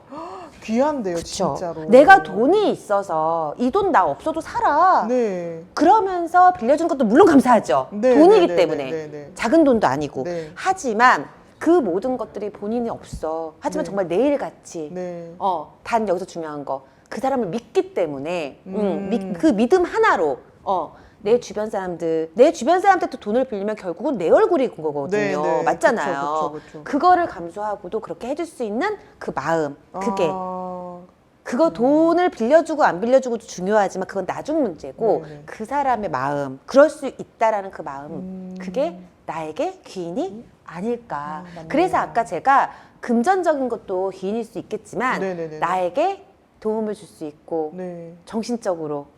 귀한데요, 그쵸. 진짜로. 내가 돈이 있어서 이 돈 나 없어도 살아. 네. 그러면서 빌려준 것도 물론 감사하죠. 네, 돈이기 네, 네, 때문에. 네, 네. 작은 돈도 아니고. 네. 하지만 그 모든 것들이 본인이 없어. 하지만 네. 정말 내일같이. 네. 단 여기서 중요한 거. 그 사람을 믿기 때문에 음. 그 믿음 하나로 내 주변 사람한테 돈을 빌리면 결국은 내 얼굴이 그 거거든요. 네, 네. 맞잖아요. 그쵸, 그쵸. 그거를 감수하고도 그렇게 해줄 수 있는 그 마음. 그게 아, 그거 돈을 빌려주고 안 빌려주고도 중요하지만 그건 나중 문제고 네네. 그 사람의 마음, 그럴 수 있다라는 그 마음, 그게 나에게 귀인이 아닐까. 맞네요. 그래서 아까 제가 금전적인 것도 귀인일 수 있겠지만 네네네. 나에게 도움을 줄 수 있고 네. 정신적으로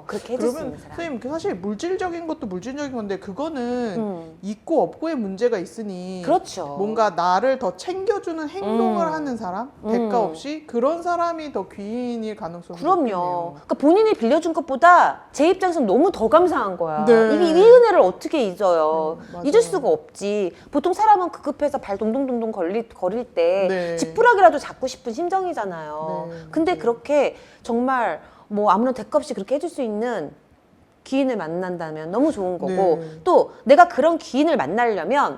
그렇게 해줄 수 그러면 있는 사람. 선생님, 사실 물질적인 것도 물질적인 건데 그거는 있고 없고의 문제가 있으니 그렇죠. 뭔가 나를 더 챙겨주는 행동을 하는 사람, 대가 음. 없이 그런 사람이 더 귀인일 가능성이 그럼요. 높겠네요. 그러니까 본인이 빌려준 것보다 제 입장에서는 너무 더 감사한 거야. 네. 이 은혜를 어떻게 잊어요? 맞아요. 잊을 수가 없지. 보통 사람은 급급해서 발 동동동동 거릴 때 네. 지푸라기라도 잡고 싶은 심정이잖아요. 네, 근데 맞아요. 그렇게 정말 뭐 아무런 대가 없이 그렇게 해줄 수 있는 귀인을 만난다면 너무 좋은 거고 네. 또 내가 그런 귀인을 만나려면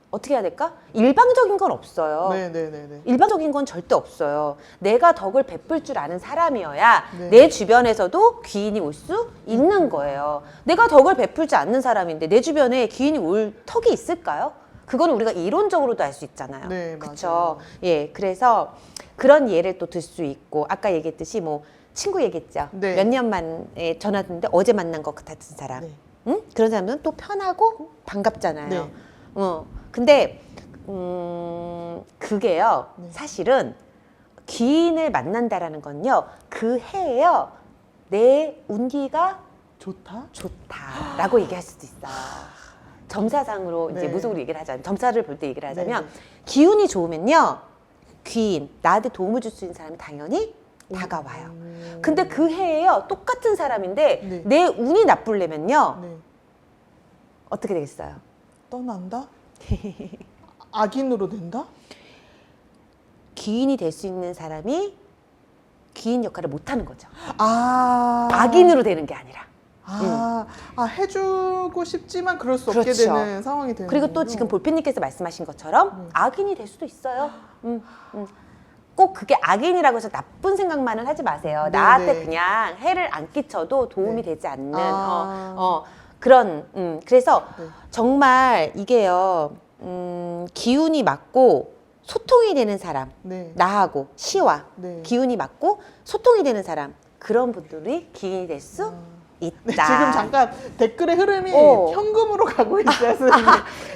어떻게 해야 될까? 일방적인 건 없어요. 네네네네. 일반적인 건 절대 없어요. 내가 덕을 베풀 줄 아는 사람이어야 네. 내 주변에서도 귀인이 올 수 있는 거예요. 내가 덕을 베풀지 않는 사람인데 내 주변에 귀인이 올 턱이 있을까요? 그거는 우리가 이론적으로도 알 수 있잖아요. 네, 그쵸? 맞아요. 예, 그래서 그런 예를 또 들 수 있고 아까 얘기했듯이 뭐 친구 얘기했죠. 네. 몇 년 만에 전화 왔는데 어제 만난 것 같은 사람. 네. 응? 그런 사람은 또 편하고 반갑잖아요. 네. 근데 그게요. 네. 사실은 귀인을 만난다라는 건요. 그 해에요. 내 운기가 좋다? 좋다라고 얘기할 수도 있어요. 점사상으로 이제 네. 무속으로 얘기를 하자면 점사를 볼 때 얘기를 하자면 네. 기운이 좋으면요. 귀인, 나한테 도움을 줄 수 있는 사람이 당연히 다가와요. 근데 그 해에요. 똑같은 사람인데 네. 내 운이 나쁘려면요. 네. 어떻게 되겠어요? 떠난다? 악인으로 된다? 귀인이 될 수 있는 사람이 귀인 역할을 못하는 거죠. 아. 악인으로 되는 게 아니라. 해주고 싶지만 그럴 수 없게 그렇죠. 되는 상황이 되는 그리고 또 거군요. 지금 볼피님께서 말씀하신 것처럼 악인이 될 수도 있어요. 꼭 그게 악인이라고 해서 나쁜 생각만은 하지 마세요. 네, 나한테 네. 그냥 해를 안 끼쳐도 도움이 네. 되지 않는 아. 그런 그래서 네. 정말 이게요 기운이 맞고 소통이 되는 사람 네. 나하고 시와 네. 기운이 맞고 소통이 되는 사람 그런 분들이 기인이 될 수 있다. 네, 지금 잠깐 댓글의 흐름이 어. 현금으로 가고 있어요, 선생님.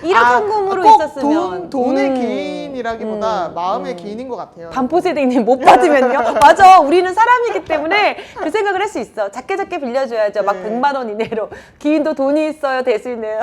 이런 현금으로 꼭 있었으면 돈의 기인이라기보다 마음의 음. 기인인 것 같아요. 반포세댕님 못 받으면요? 맞아. 우리는 사람이기 때문에 그 생각을 할 수 있어. 작게 빌려줘야죠. 막 네. 100만 원 이내로. 기인도 돈이 있어요. 대신에요.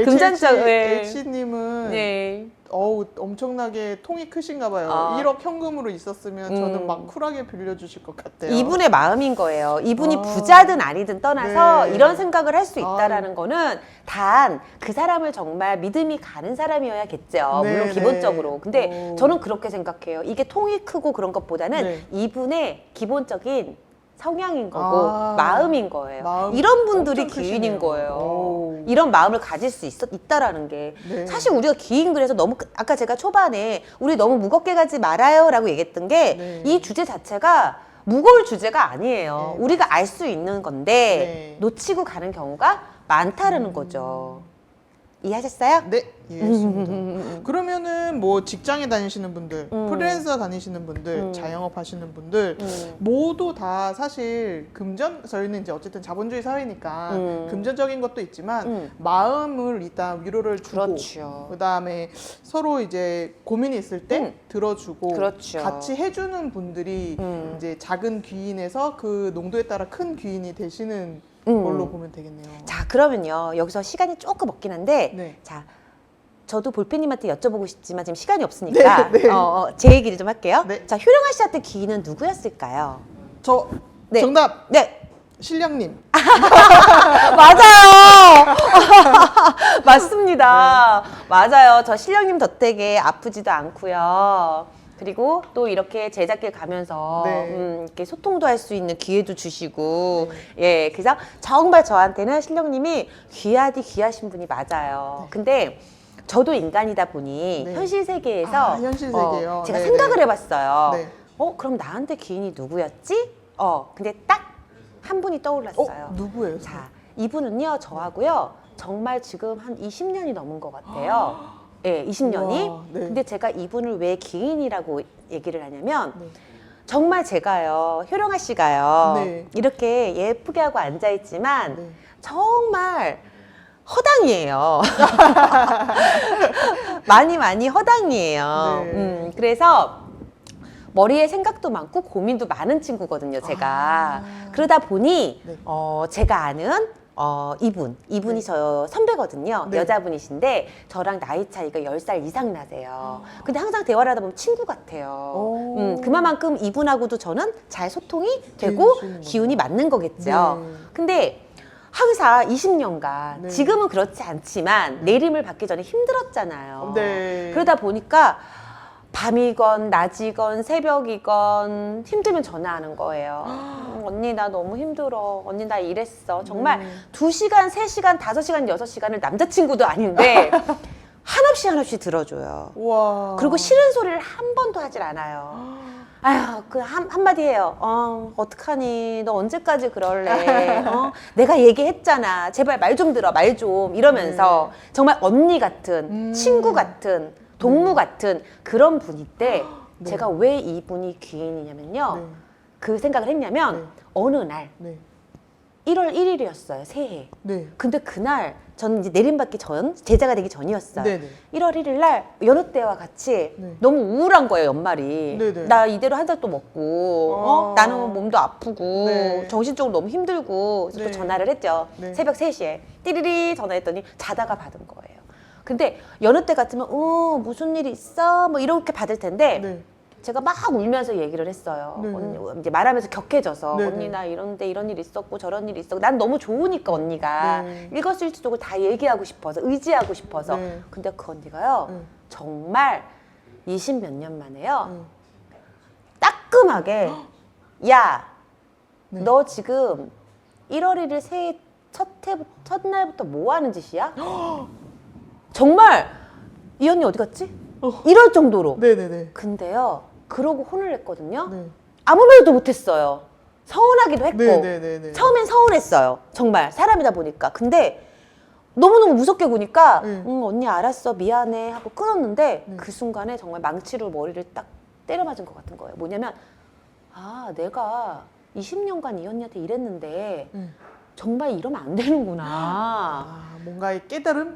금전적. 네. H님은 네. 엄청나게 통이 크신가 봐요. 아. 1억 현금으로 있었으면 저는 막 쿨하게 빌려주실 것 같아요. 이분의 마음인 거예요. 이분이 아. 부자든 아니든 떠나서 네. 이런 생각을 할 수 있다라는 거는 단 그 사람을 정말 믿음이 가는 사람이어야겠죠. 네, 물론 네. 기본적으로. 근데 오. 저는 그렇게 생각해요. 이게 통이 크고 그런 것보다는 네. 이분의 기본적인 성향인 거고 마음인 거예요. 마음 이런 분들이 엄청 기인인 크시네요. 거예요. 오. 이런 마음을 가질 수 있다라는 게 네. 사실 우리가 기인 그래서 너무 아까 제가 초반에 우리 너무 무겁게 가지 말아요라고 얘기했던 게 이 네. 주제 자체가 무거울 주제가 아니에요. 네, 우리가 알 수 있는 건데 네. 놓치고 가는 경우가 많다라는 거죠. 이해하셨어요? 네, 이해했습니다. 그러면은 뭐 직장에 다니시는 분들, 프리랜서 다니시는 분들, 자영업 하시는 분들 모두 다 사실 저희는 이제 어쨌든 자본주의 사회니까 금전적인 것도 있지만 마음을 일단 위로를 주고 그렇죠. 그다음에 서로 이제 고민이 있을 때 들어주고 그렇죠. 같이 해주는 분들이 이제 작은 귀인에서 그 농도에 따라 큰 귀인이 되시는 걸로 보면 되겠네요. 자, 그러면요. 여기서 시간이 조금 없긴 한데, 네. 자, 저도 볼펜님한테 여쭤보고 싶지만 지금 시간이 없으니까 네, 네. 제 얘기를 좀 할게요. 네. 자, 효령아 씨한테 기인은 누구였을까요? 저 네. 정답 네. 신령님. 맞아요. 맞습니다. 맞아요. 저 신령님 덕택에 아프지도 않고요. 그리고 또 이렇게 제작길 가면서 네. 이렇게 소통도 할 수 있는 기회도 주시고 예, 그래서 정말 저한테는 신령님이 귀하신 분이 맞아요. 근데 저도 인간이다 보니 네. 현실 세계에서 현실 세계요. 제가 네, 생각을 네. 해봤어요. 네. 그럼 나한테 기인이 누구였지? 근데 딱 한 분이 떠올랐어요. 누구예요? 자, 이분은요, 저하고요, 정말 지금 한 20년이 넘은 것 같아요. 예, 20년이. 우와, 네. 근데 제가 이분을 왜 기인이라고 얘기를 하냐면, 네. 정말 제가요, 효령아 씨가요, 네. 이렇게 예쁘게 하고 앉아있지만, 네. 정말 허당이에요. 많이 허당이에요. 네. 그래서 머리에 생각도 많고 고민도 많은 친구거든요, 제가. 그러다 보니, 네. 제가 아는 이분이 네. 저 선배거든요. 네. 여자분이신데 저랑 나이 차이가 10살 이상 나세요. 근데 항상 대화를 하다 보면 친구 같아요. 오. 그만큼 이분하고도 저는 잘 소통이 되고 되시는 기운이 맞는 거겠죠. 네. 근데 항상 20년간 네. 지금은 그렇지 않지만 내림을 받기 전에 힘들었잖아요. 네. 그러다 보니까 밤이건 낮이건 새벽이건 힘들면 전화하는 거예요. 언니 나 너무 힘들어. 언니 나 이랬어. 정말 2시간, 3시간, 5시간, 6시간을 남자친구도 아닌데 한없이 들어줘요. 와. 그리고 싫은 소리를 한 번도 하질 않아요. 아휴, 한마디 해요. 어떡하니? 너 언제까지 그럴래? 내가 얘기했잖아. 제발 말 좀 들어, 말 좀. 이러면서 정말 언니 같은, 친구 같은, 동무 같은 그런 분인데 네. 제가 왜 이분이 귀인이냐면요. 네. 그 생각을 했냐면 네. 어느 날 네. 1월 1일이었어요. 새해. 네. 근데 그날 저는 이제 내림받기 전, 제자가 되기 전이었어요. 네네. 1월 1일 날 여느 때와 같이 네. 너무 우울한 거예요, 연말이. 네네. 나 이대로 한 달 또 먹고, 나는 몸도 아프고, 네. 정신적으로 너무 힘들고, 그래서 네. 또 전화를 했죠. 네. 새벽 3시에. 띠리리 전화했더니 자다가 받은 거예요. 근데 여느 때 같으면, 무슨 일이 있어? 뭐 이렇게 받을 텐데, 네. 제가 막 울면서 얘기를 했어요. 네. 언니, 이제 말하면서 격해져서 네. 언니 나 이런데 이런 일 있었고 저런 일 있었고 난 너무 좋으니까 언니가 네. 일거수일투족을 다 얘기하고 싶어서 의지하고 싶어서 네. 근데 그 언니가요 네. 정말 20 몇 년 만에요 네. 따끔하게 야 네. 너 지금 1월 1일 새해 첫날부터 뭐 하는 짓이야? 정말 이 언니 어디 갔지? 이럴 정도로 네네네. 근데요 그러고 혼을 냈거든요. 네. 아무 말도 못했어요. 서운하기도 했고 네네네네. 처음엔 서운했어요. 정말 사람이다 보니까. 근데 너무너무 무섭게 구니까 네. 언니 알았어 미안해 하고 끊었는데 네. 그 순간에 정말 망치로 머리를 딱 때려 맞은 것 같은 거예요. 뭐냐면 내가 20년간 이 언니한테 이랬는데 네. 정말 이러면 안 되는구나. 뭔가의 깨달음?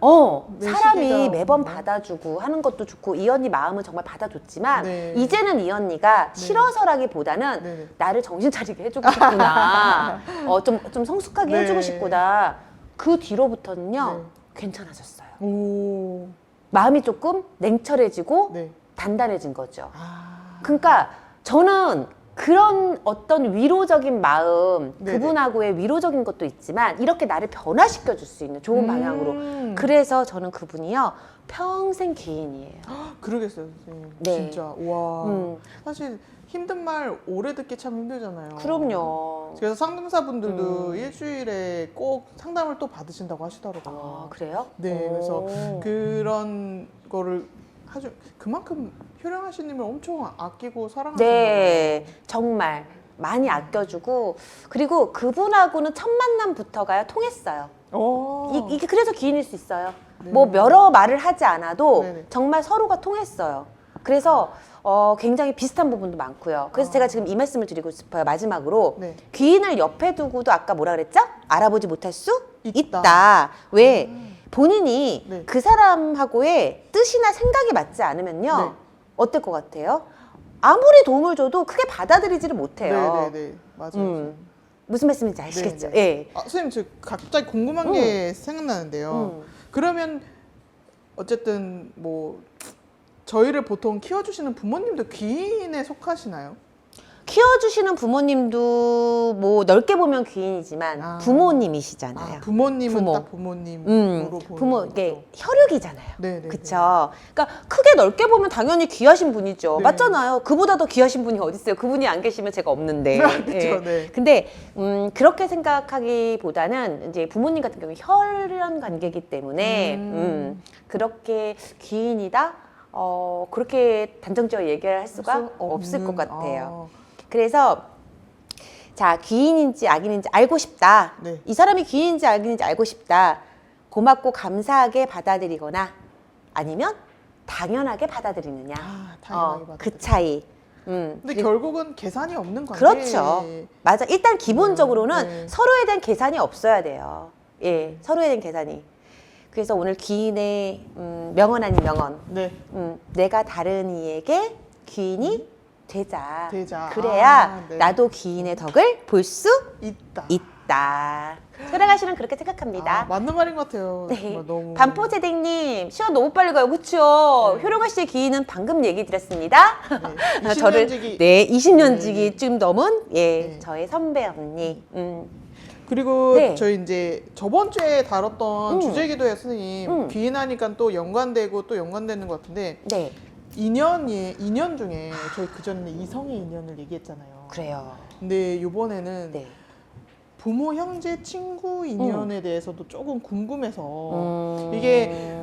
내 사람이 시기가 매번 뭔가? 받아주고 하는 것도 좋고 이 언니 마음은 정말 받아줬지만 네. 이제는 이 언니가 싫어서라기보다는 네네. 나를 정신 차리게 해주고 싶구나. 좀 성숙하게 네. 해주고 싶구나. 그 뒤로부터는요 네. 괜찮아졌어요. 오. 마음이 조금 냉철해지고 네. 단단해진 거죠. 아. 그러니까 저는 그런 어떤 위로적인 마음, 네네. 그분하고의 위로적인 것도 있지만 이렇게 나를 변화시켜 줄 수 있는 좋은 방향으로. 그래서 저는 그분이요 평생 기인이에요. 그러겠어요, 선생님. 네. 진짜. 와. 음. 사실 힘든 말 오래 듣기 참 힘들잖아요. 그럼요. 그래서 상담사분들도 일주일에 꼭 상담을 또 받으신다고 하시더라고요. 아, 그래요? 네, 그래서 오. 그런 거를 아주 그만큼 효령아 씨님을 엄청 아끼고 사랑하시는 네, 정말 많이 아껴주고 그리고 그분하고는 첫 만남부터가요 통했어요. 거예요. 이게 그래서 기인일 수 있어요. 네. 뭐 여러 말을 하지 않아도 네네. 정말 서로가 통했어요. 그래서 굉장히 비슷한 부분도 많고요. 그래서 제가 지금 이 말씀을 드리고 싶어요. 마지막으로 네. 귀인을 옆에 두고도 아까 뭐라 그랬죠? 알아보지 못할 수 있다. 있다. 왜? 본인이 네. 그 사람하고의 뜻이나 생각이 맞지 않으면요. 네. 어떨 것 같아요? 아무리 도움을 줘도 크게 받아들이지를 못해요. 네네네, 맞아요. 무슨 말씀인지 아시겠죠? 네, 네. 예. 선생님, 저 갑자기 궁금한 게 생각나는데요. 그러면 어쨌든 뭐 저희를 보통 키워주시는 부모님도 귀인에 속하시나요? 키워주시는 부모님도 뭐 넓게 보면 귀인이지만 아. 부모님이시잖아요. 부모님은 부모. 딱 부모님으로 보는 부모 거죠. 이게 혈육이잖아요. 네네. 그쵸? 그러니까 크게 넓게 보면 당연히 귀하신 분이죠. 네. 맞잖아요. 그보다 더 귀하신 분이 어디 있어요? 그분이 안 계시면 제가 없는데. 그쵸, 네. 근데 그렇게 생각하기보다는 이제 부모님 같은 경우에 혈연 관계이기 때문에 그렇게 귀인이다. 그렇게 단정지어 얘기를 할 수가 없을 것 같아요. 그래서 자, 귀인인지 악인인지 알고 싶다. 네. 이 사람이 귀인인지 악인인지 알고 싶다. 고맙고 감사하게 받아들이거나 아니면 당연하게 받아들이느냐. 당연하게 그 차이. 근데 결국은 계산이 없는 관계. 그렇죠. 맞아. 일단 기본적으로는 네. 서로에 대한 계산이 없어야 돼요. 예, 서로에 대한 계산이. 그래서 오늘 귀인의 명언 아닌 명언. 네. 내가 다른 이에게 귀인이 되자. 그래야 네. 나도 귀인의 덕을 볼 수 있다. 있다. 효령아 씨는 그렇게 생각합니다. 맞는 말인 것 같아요. 네. 정말 너무. 반포제댕님 시간 너무 빨리 가요, 그렇죠? 네. 효령아 씨의 귀인은 방금 얘기 드렸습니다. 네. 20년지기. 네, 20년지기 좀 넘은 네. 저의 선배 언니. 그리고 네. 저희 이제 저번 주에 다뤘던 주제기도회 선생님 귀인하니까 또 연관되고 또 연관되는 것 같은데 네, 인연 중에 저희 그 전에 이성의 인연을 얘기했잖아요. 그래요. 근데 이번에는 네. 부모, 형제, 친구 인연에 대해서도 조금 궁금해서 음. 이게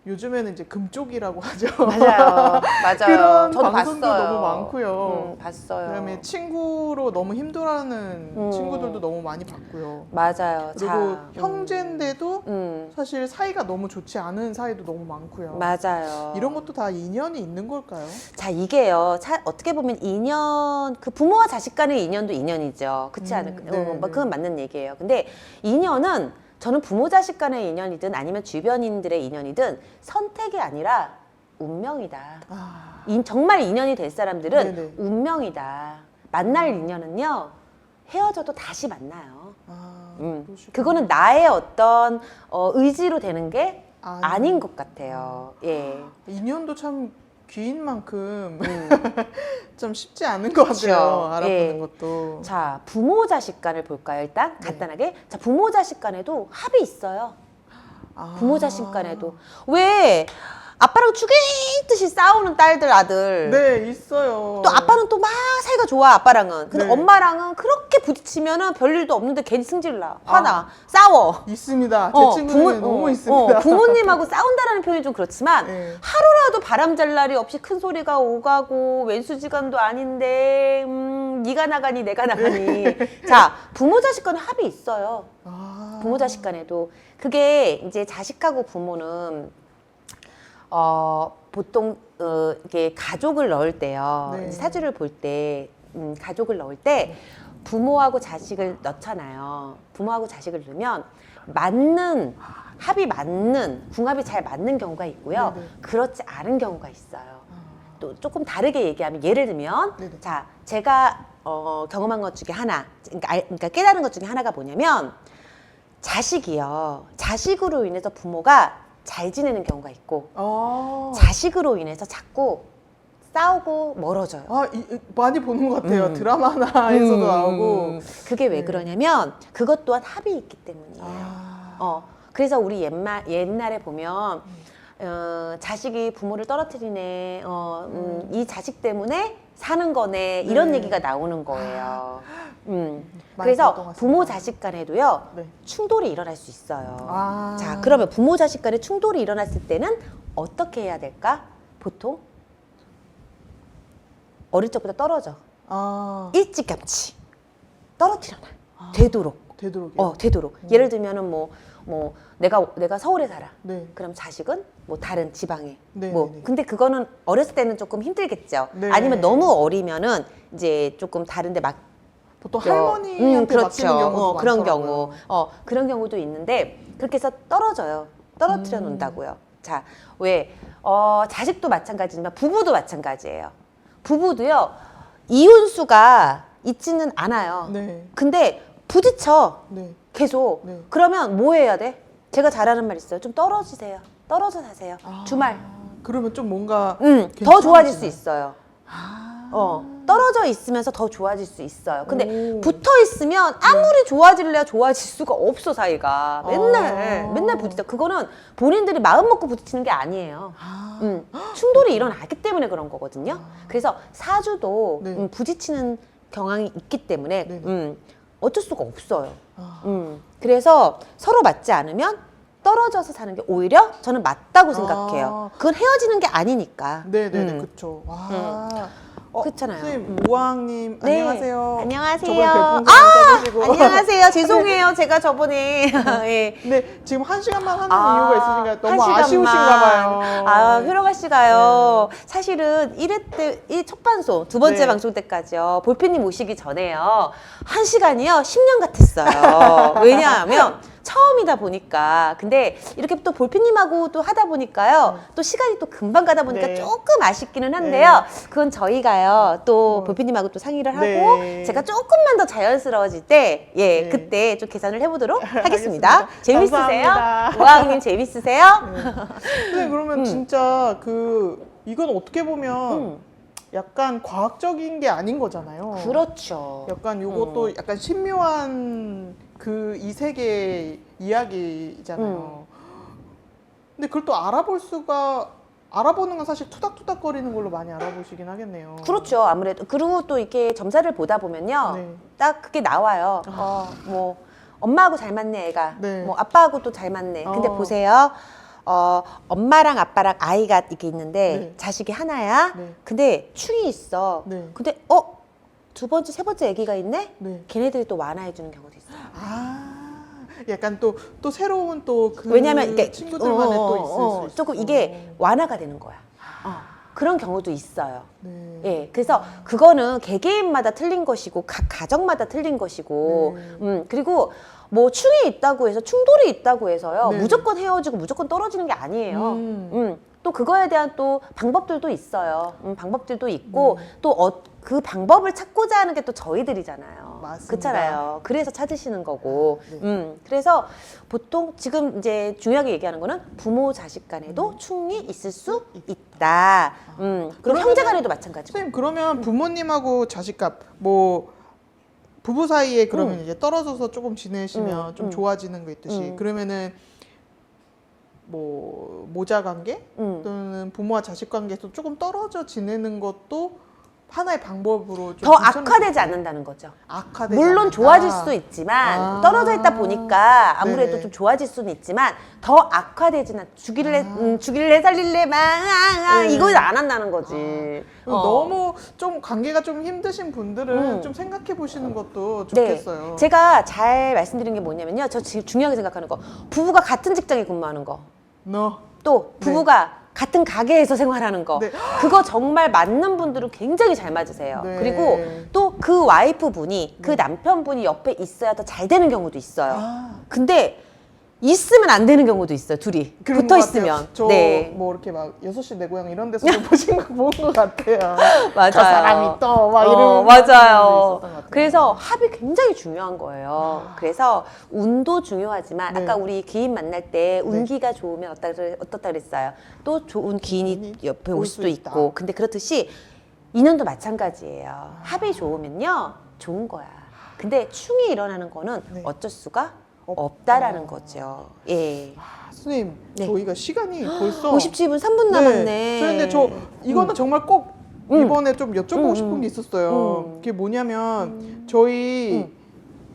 요즘에는 이제 금쪽이라고 하죠. 맞아요, 맞아요. 그런 저도 방송도 봤어요. 너무 많고요. 봤어요. 그다음에 친구로 너무 힘들어하는 음. 친구들도 너무 많이 봤고요. 맞아요. 그리고 자, 형제인데도 음. 사실 사이가 너무 좋지 않은 사이도 너무 많고요. 맞아요. 이런 것도 다 인연이 있는 걸까요? 자, 이게요. 어떻게 보면 인연, 그 부모와 자식 간의 인연도 인연이죠. 그렇지 않을까요? 네, 네. 그건 맞는 얘기예요. 근데 인연은 저는 부모 자식 간의 인연이든 아니면 주변인들의 인연이든 선택이 아니라 운명이다. 정말 인연이 될 사람들은 네네. 운명이다. 만날 인연은요, 헤어져도 다시 만나요. 그러시구나. 그거는 나의 어떤 의지로 되는 게 아니. 아닌 것 같아요. 예. 인연도 참 귀인만큼 좀 쉽지 않은 것 같아요. 그렇죠. 알아보는 예. 것도. 자, 부모 자식 간을 볼까요? 일단 네. 간단하게. 자, 부모 자식 간에도 합이 있어요. 아. 부모 자식 간에도. 왜 아빠랑 죽이듯이 싸우는 딸들 아들. 네, 있어요. 또 아빠는 또 막 사이가 좋아, 아빠랑은. 근데 네. 엄마랑은 그렇게 부딪히면은 별일도 없는데 괜히 승질나. 화나. 싸워. 있습니다. 제 친구 중에 너무 있습니다. 부모님하고 싸운다라는 표현이 좀 그렇지만 네. 하루라도 바람 잘 날이 없이 큰 소리가 오가고 왼수지간도 아닌데 네가 나가니 내가 나가니. 자, 부모 자식 간에 합이 있어요. 부모 자식 간에도. 그게 이제 자식하고 부모는 보통 이렇게 가족을 넣을 때요. 네. 이제 사주를 볼 때 가족을 넣을 때 부모하고 자식을 넣잖아요. 부모하고 자식을 넣으면 합이 맞는 궁합이 잘 맞는 경우가 있고요. 네네. 그렇지 않은 경우가 있어요. 또 조금 다르게 얘기하면 예를 들면 네네. 자, 제가 경험한 것 중에 하나, 그러니까 깨달은 것 중에 하나가 뭐냐면 자식으로 인해서 부모가 잘 지내는 경우가 있고 자식으로 인해서 자꾸 싸우고 멀어져요. 많이 보는 것 같아요. 드라마나에서도 나오고. 그게 왜 그러냐면 그것 또한 합이 있기 때문이에요. 그래서 우리 옛날에 보면 자식이 부모를 떨어뜨리네, 이 자식 때문에 사는 거네, 이런 네. 얘기가 나오는 거예요. 많이 그래서 들었던 것 같습니다. 부모 자식 간에도요, 네. 충돌이 일어날 수 있어요. 아. 자, 그러면 부모 자식 간에 충돌이 일어났을 때는 어떻게 해야 될까? 보통 어릴 적부터 떨어져. 일찌감치 떨어뜨려놔. 되도록. 되도록. 예를 들면은 내가 서울에 살아. 네. 그럼 자식은 뭐 다른 지방에. 네, 뭐 네, 네. 근데 그거는 어렸을 때는 조금 힘들겠죠. 네. 아니면 너무 어리면은 이제 조금 다른데 막 보통 할머니한테 맡기는 경우도 그런 많더라고요. 경우, 그런 경우도 있는데 그렇게 해서 떨어져요. 떨어뜨려 놓는다고요. 자, 왜 자식도 마찬가지지만 부부도 마찬가지예요. 부부도요, 이혼수가 있지는 않아요. 네. 근데 부딪혀. 네. 계속. 네. 그러면 뭐 해야 돼? 제가 잘하는 말 있어요. 좀 떨어지세요. 떨어져 사세요. 주말. 그러면 좀 뭔가 더 좋아질 수 괜찮아지나요? 있어요. 떨어져 있으면서 더 좋아질 수 있어요. 근데 오. 붙어 있으면 아무리 좋아질래야 좋아질 수가 없어, 사이가. 맨날 부딪혀. 그거는 본인들이 마음 먹고 부딪히는 게 아니에요. 충돌이 일어나기 때문에 그런 거거든요. 그래서 사주도 네. 부딪히는 경향이 있기 때문에 네네. 어쩔 수가 없어요. 그래서 서로 맞지 않으면 떨어져서 사는 게 오히려 저는 맞다고 생각해요. 그건 헤어지는 게 아니니까. 네네네, 그쵸. 와. 그렇잖아요. 선생님, 우왕님, 네. 안녕하세요. 안녕하세요. 저번에 별풍선 써주시고. 안녕하세요. 죄송해요. 제가 저번에 예. 근데 지금 1시간만 하는 이유가 있으신가요? 너무 1시간만. 아쉬우신가 봐요. 효령아 씨가요. 사실은 1회 때, 이 첫 방송, 두 번째 네. 방송 때까지요. 볼펜님 오시기 전에요. 1시간이요. 10년 같았어요. 왜냐하면 처음이다 보니까. 근데 이렇게 또 볼펜님하고 또 하다 보니까요. 또 시간이 또 금방 가다 보니까 네. 조금 아쉽기는 한데요. 그건 저희가요. 또 볼펜님하고 또 상의를 하고 네. 제가 조금만 더 자연스러워질 때, 네. 그때 좀 계산을 해보도록 하겠습니다. 알겠습니다. 재밌으세요? 감사합니다. 우왕님 재밌으세요? 근데 그러면 진짜 이건 어떻게 보면 약간 과학적인 게 아닌 거잖아요. 그렇죠. 약간 요것도 약간 신묘한 이 세계의 이야기잖아요. 근데 그걸 또 알아보는 건 사실 투닥투닥거리는 걸로 많이 알아보시긴 하겠네요. 그렇죠. 아무래도. 그리고 또 이렇게 점사를 보다 보면요. 네. 딱 그게 나와요. 뭐, 엄마하고 잘 맞네, 애가. 네. 뭐, 아빠하고 또 잘 맞네. 근데 어. 보세요. 엄마랑 아빠랑 아이가 이게 있는데, 네. 자식이 하나야. 네. 근데 충이 있어. 네. 근데, 두 번째, 세 번째 아기가 있네? 네. 걔네들이 또 완화해주는 경우도 있어요. 약간 또 새로운 왜냐면 이게 친구들만의 또 있을 수 있어. 조금 이게 완화가 되는 거야. 그런 경우도 있어요. 네. 예, 그래서 그거는 개개인마다 틀린 것이고 각 가정마다 틀린 것이고, 그리고 뭐 충이 있다고 해서 충돌이 있다고 해서요 네. 무조건 헤어지고 무조건 떨어지는 게 아니에요. 또 그거에 대한 또 방법들도 있어요. 방법들도 있고 또 그 방법을 찾고자 하는 게 또 저희들이잖아요. 맞습니다. 그렇잖아요. 그래서 찾으시는 거고. 네. 그래서 보통 지금 이제 중요하게 얘기하는 거는 부모 자식 간에도 충이 있을 수 있다. 그리고 그러면은- 형제 간에도 마찬가지고. 선생님, 그러면 부모님하고 자식값 부부 사이에 그러면 이제 떨어져서 조금 지내시면 좀 좋아지는 거 있듯이 그러면은 뭐 모자 관계 또는 부모와 자식 관계에서 조금 떨어져 지내는 것도 하나의 방법으로 좀 더 악화되지 않는다는 거죠. 악화되지 물론 않는다. 좋아질 수도 있지만 떨어져 있다 보니까 아무래도 네네. 좀 좋아질 수는 있지만 더 악화되지는 죽일래 살릴래 네. 이걸 안 한다는 거지. 너무 좀 관계가 좀 힘드신 분들은 좀 생각해 보시는 것도 좋겠어요. 네. 제가 잘 말씀드린 게 뭐냐면요. 저 지금 중요하게 생각하는 거. 부부가 같은 직장에 근무하는 거. 또 부부가 같은 가게에서 생활하는 거. 네. 그거 정말 맞는 분들은 굉장히 잘 맞으세요. 네. 그리고 또 그 와이프분이 그 남편분이 옆에 있어야 더 잘 되는 경우도 있어요. 근데 있으면 안 되는 경우도 있어요. 둘이 그런 붙어 것 있으면. 같아요. 저 네. 뭐 이렇게 막 6시 내 고향 이런 데서 좀 보신 거 본 것 같아요. 맞아요. 저 사람이 또 막 이런 맞아요. 분들도 있었던 것 같아요. 그래서 합이 굉장히 중요한 거예요. 그래서 운도 중요하지만 네. 아까 우리 기인 만날 때 운기가 좋으면 어떻다 그랬어요. 또 좋은 기인이 옆에 올 수도 있다. 있고. 근데 그렇듯이 인연도 마찬가지예요. 합이 좋으면요 좋은 거야. 근데 충이 일어나는 거는 네. 어쩔 수가 없다라는 거죠. 예. 선생님, 네. 저희가 시간이 벌써 57분 3분 남았네. 그런데 이거는 정말 꼭 이번에 좀 여쭤보고 싶은 게 있었어요. 그게 뭐냐면 저희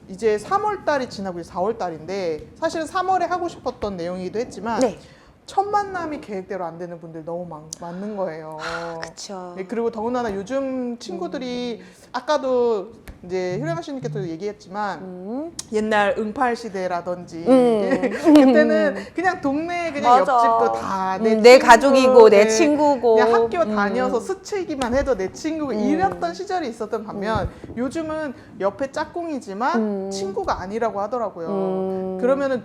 이제 3월 달이 지나고 이제 4월 달인데 사실은 3월에 하고 싶었던 내용이기도 했지만 네. 첫 만남이 계획대로 안 되는 분들 너무 많는 거예요. 그렇죠. 네, 그리고 더군다나 요즘 친구들이 아까도 이제 효령아 씨님께서 얘기했지만 옛날 응팔 시대라든지 그때는 그냥 동네 그냥 맞아. 옆집도 다 내 가족이고 내 네, 친구고 그냥 학교 다녀서 스치기만 해도 내 친구고 이랬던 시절이 있었던 반면 요즘은 옆에 짝꿍이지만 친구가 아니라고 하더라고요. 그러면은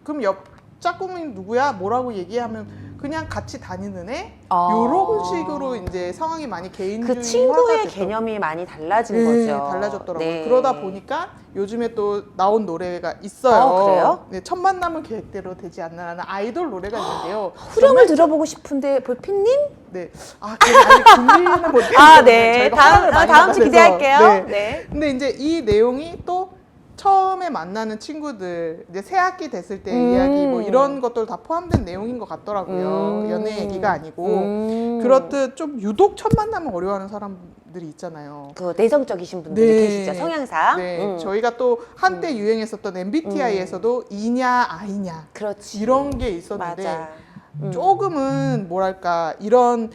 그럼 옆 짝꿍이 누구야? 뭐라고 얘기하면 그냥 같이 다니는 애? 요런 식으로 이제 상황이 많이 개인주의화가 그 친구의 됐던 개념이 많이 달라지는 네, 거죠. 달라졌더라고요. 네. 그러다 보니까 요즘에 또 나온 노래가 있어요. 그래요? 네, 첫 만남은 계획대로 되지 않나라는 아이돌 노래가 있는데요. 후렴을 들어보고 싶은데 볼피님? 네, 아직 준비는 못했는데 아, 네. 저희가 허락을 많이 다음 주 받아서. 기대할게요. 네. 네. 근데 이제 이 내용이 또 처음에 만나는 친구들 이제 새 학기 됐을 때 이야기 뭐 이런 것들 다 포함된 내용인 것 같더라고요. 연애 얘기가 아니고 그렇듯 좀 유독 첫 만남을 어려워하는 사람들이 있잖아요. 그 내성적이신 분들이 네. 계시죠. 성향상. 네, 저희가 또 한때 유행했었던 MBTI에서도 E냐 I냐 그렇지. 이런 게 있었는데 맞아. 조금은 뭐랄까 이런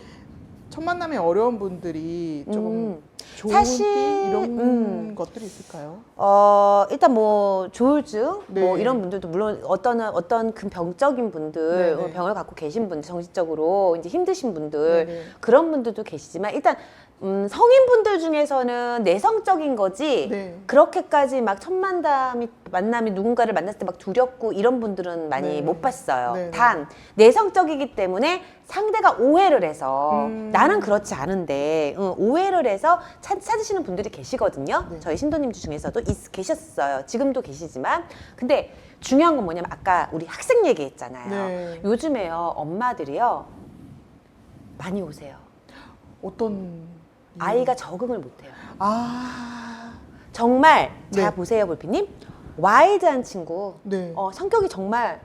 첫 만남이 어려운 분들이 조금 좋은 사실, 팁 이런 것들이 있을까요? 일단 뭐 조울증 네. 뭐 이런 분들도 물론 어떤 그 병적인 분들 네네. 병을 갖고 계신 분들 정신적으로 이제 힘드신 분들 네네. 그런 분들도 계시지만 일단 성인분들 중에서는 내성적인 거지 네. 그렇게까지 막 첫 만남이 누군가를 만났을 때 막 두렵고 이런 분들은 많이 네. 못 봤어요. 네네. 단 내성적이기 때문에 상대가 오해를 해서 나는 그렇지 않은데 오해를 해서 찾으시는 분들이 계시거든요. 네. 저희 신도님 중에서도 계셨어요. 지금도 계시지만 근데 중요한 건 뭐냐면 아까 우리 학생 얘기했잖아요. 네. 요즘에요 엄마들이요 많이 오세요. 어떤 아이가 적응을 못해요. 정말 자 네. 보세요 볼피님 와일드한 친구 네. 성격이 정말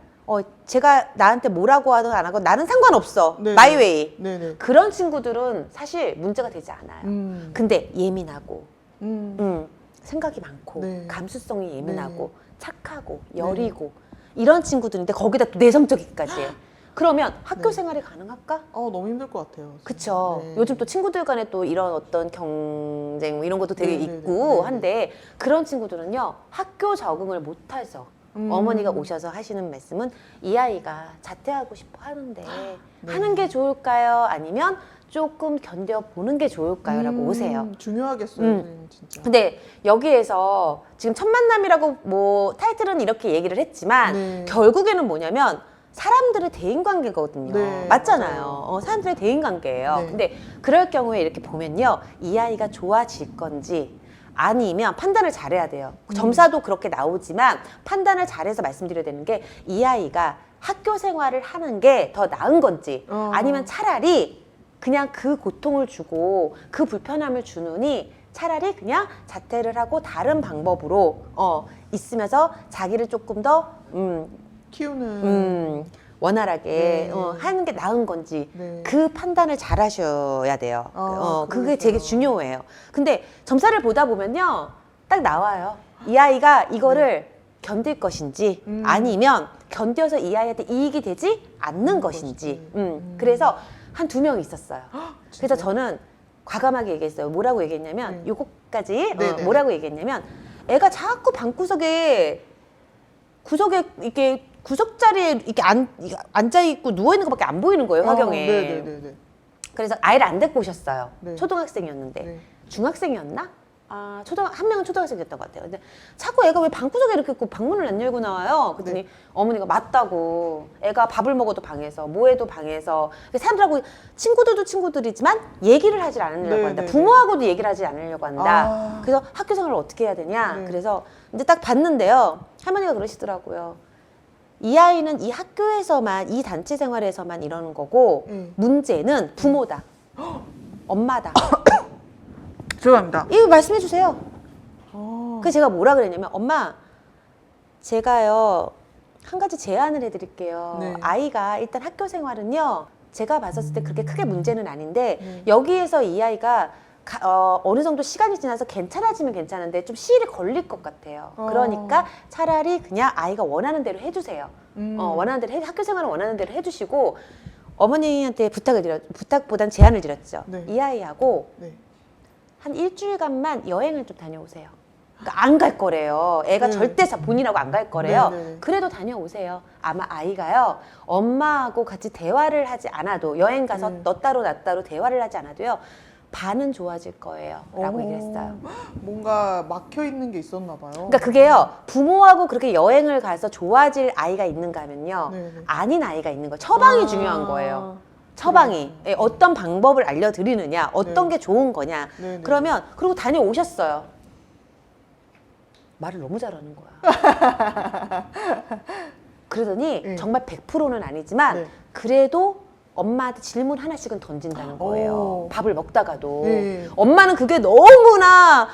제가 나한테 뭐라고 하든 안 하고 나는 상관없어 네네. 마이웨이 네네. 그런 친구들은 사실 문제가 되지 않아요. 근데 예민하고 생각이 많고 네. 감수성이 예민하고 네. 착하고 여리고 이런 친구들인데 거기다 또 내성적이기까지 해. 그러면 학교 생활이 가능할까? 너무 힘들 것 같아요. 그쵸. 네. 요즘 또 친구들 간에 또 이런 어떤 경쟁 뭐 이런 것도 되게 네네네. 있고 네네. 한데 그런 친구들은요 학교 적응을 못해서 어머니가 오셔서 하시는 말씀은 이 아이가 자퇴하고 싶어 하는데 네. 하는 게 좋을까요? 아니면 조금 견뎌보는 게 좋을까요? 라고 오세요. 중요하겠어요, 선생님, 진짜. 근데 여기에서 지금 첫 만남이라고 뭐 타이틀은 이렇게 얘기를 했지만 네. 결국에는 뭐냐면 사람들의 대인관계거든요. 네, 맞잖아요. 맞아요. 사람들의 대인관계예요. 네. 근데 그럴 경우에 이렇게 보면요. 이 아이가 좋아질 건지 아니면 판단을 잘해야 돼요. 점사도 그렇게 나오지만 판단을 잘해서 말씀드려야 되는 게 이 아이가 학교 생활을 하는 게 더 나은 건지 아니면 차라리 그냥 그 고통을 주고 그 불편함을 주느니 차라리 그냥 자퇴를 하고 다른 방법으로 있으면서 자기를 조금 더 키우는. 원활하게 네. 하는 게 나은 건지 네. 그 판단을 잘 하셔야 돼요. 그게 그러세요. 되게 중요해요. 근데 점사를 보다 보면요. 딱 나와요. 이 아이가 이거를 견딜 것인지 아니면 견뎌서 이 아이한테 이익이 되지 않는 것인지. 그래서 한 2명 있었어요. 그래서 저는 과감하게 얘기했어요. 뭐라고 얘기했냐면 요거까지 네네. 뭐라고 얘기했냐면 애가 자꾸 방구석에 구석에 이렇게 구석자리에 이렇게 앉아 있고 누워 있는 것밖에 안 보이는 거예요 화경에. 네네네. 그래서 아이를 안 데리고 오셨어요. 네. 초등학생이었는데 네. 중학생이었나? 한 명은 초등학생이었던 것 같아요. 근데 자꾸 애가 왜 방구석에 이렇게 있고 방문을 안 열고 나와요? 그랬더니 어머니가 맞다고. 애가 밥을 먹어도 방에서, 뭐해도 방에서. 사람들하고 친구들도 친구들이지만 얘기를 하질 않으려고 한다. 부모하고도 얘기를 하지 않으려고 한다. 그래서 학교 생활을 어떻게 해야 되냐? 네. 그래서 이제 딱 봤는데요. 할머니가 그러시더라고요. 이 아이는 이 학교에서만, 이 단체 생활에서만 이러는 거고 문제는 부모다. 엄마다. 죄송합니다. 이거 말씀해 주세요. 그래서 제가 뭐라 그랬냐면 엄마 제가요 한 가지 제안을 해드릴게요. 네. 아이가 일단 학교 생활은요 제가 봤었을 때 그렇게 크게 문제는 아닌데 네. 여기에서 이 아이가 어느 정도 시간이 지나서 괜찮아지면 괜찮은데 좀 시일이 걸릴 것 같아요. 그러니까 차라리 그냥 아이가 원하는 대로 해주세요. 원하는 대로 학교 생활은 원하는 대로 해주시고 어머니한테 부탁보단 제안을 드렸죠. 네. 이 아이하고 네. 한 일주일간만 여행을 좀 다녀오세요. 그러니까 안 갈 거래요. 애가 네. 절대 본인하고 안 갈 거래요. 네, 네. 그래도 다녀오세요. 아마 아이가요. 엄마하고 같이 대화를 하지 않아도 여행 가서 너 따로 나 따로 대화를 하지 않아도요. 반은 좋아질 거예요. 라고 얘기를 했어요. 뭔가 막혀 있는 게 있었나 봐요. 그러니까 그게요. 부모하고 그렇게 여행을 가서 좋아질 아이가 있는가 하면요. 네, 네. 아닌 아이가 있는 거예요. 처방이 중요한 거예요. 처방이. 예, 어떤 방법을 알려드리느냐, 어떤 네. 게 좋은 거냐. 네, 네. 그러면 그리고 다녀오셨어요. 말을 너무 잘하는 거야. 그러더니 네. 정말 100%는 아니지만 네. 그래도 엄마한테 질문 하나씩은 던진다는 거예요. 오. 밥을 먹다가도. 네. 엄마는 그게 너무나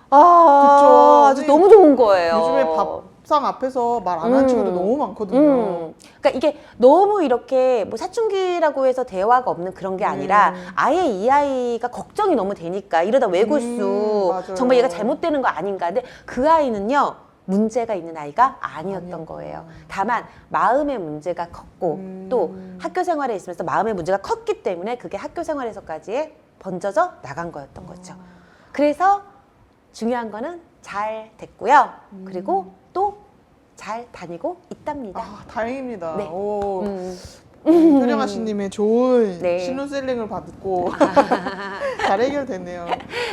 아주 그쵸. 너무 좋은 거예요. 요즘에 밥상 앞에서 말 안 하는 친구들 너무 많거든요. 그러니까 이게 너무 이렇게 뭐 사춘기라고 해서 대화가 없는 그런 게 아니라 아예 이 아이가 걱정이 너무 되니까 이러다 외골수 맞아요. 정말 얘가 잘못되는 거 아닌가. 근데 그 아이는요. 문제가 있는 아이가 아니었던 아니었구나. 거예요. 다만 마음의 문제가 컸고 또 학교 생활에 있으면서 마음의 문제가 컸기 때문에 그게 학교 생활에서까지 번져져 나간 거였던 거죠. 그래서 중요한 거는 잘 됐고요. 그리고 또 잘 다니고 있답니다. 아, 다행입니다. 네. 오. 음. 효령아 씨님의 좋은 네. 신혼셀링을 받고 잘 해결됐네요.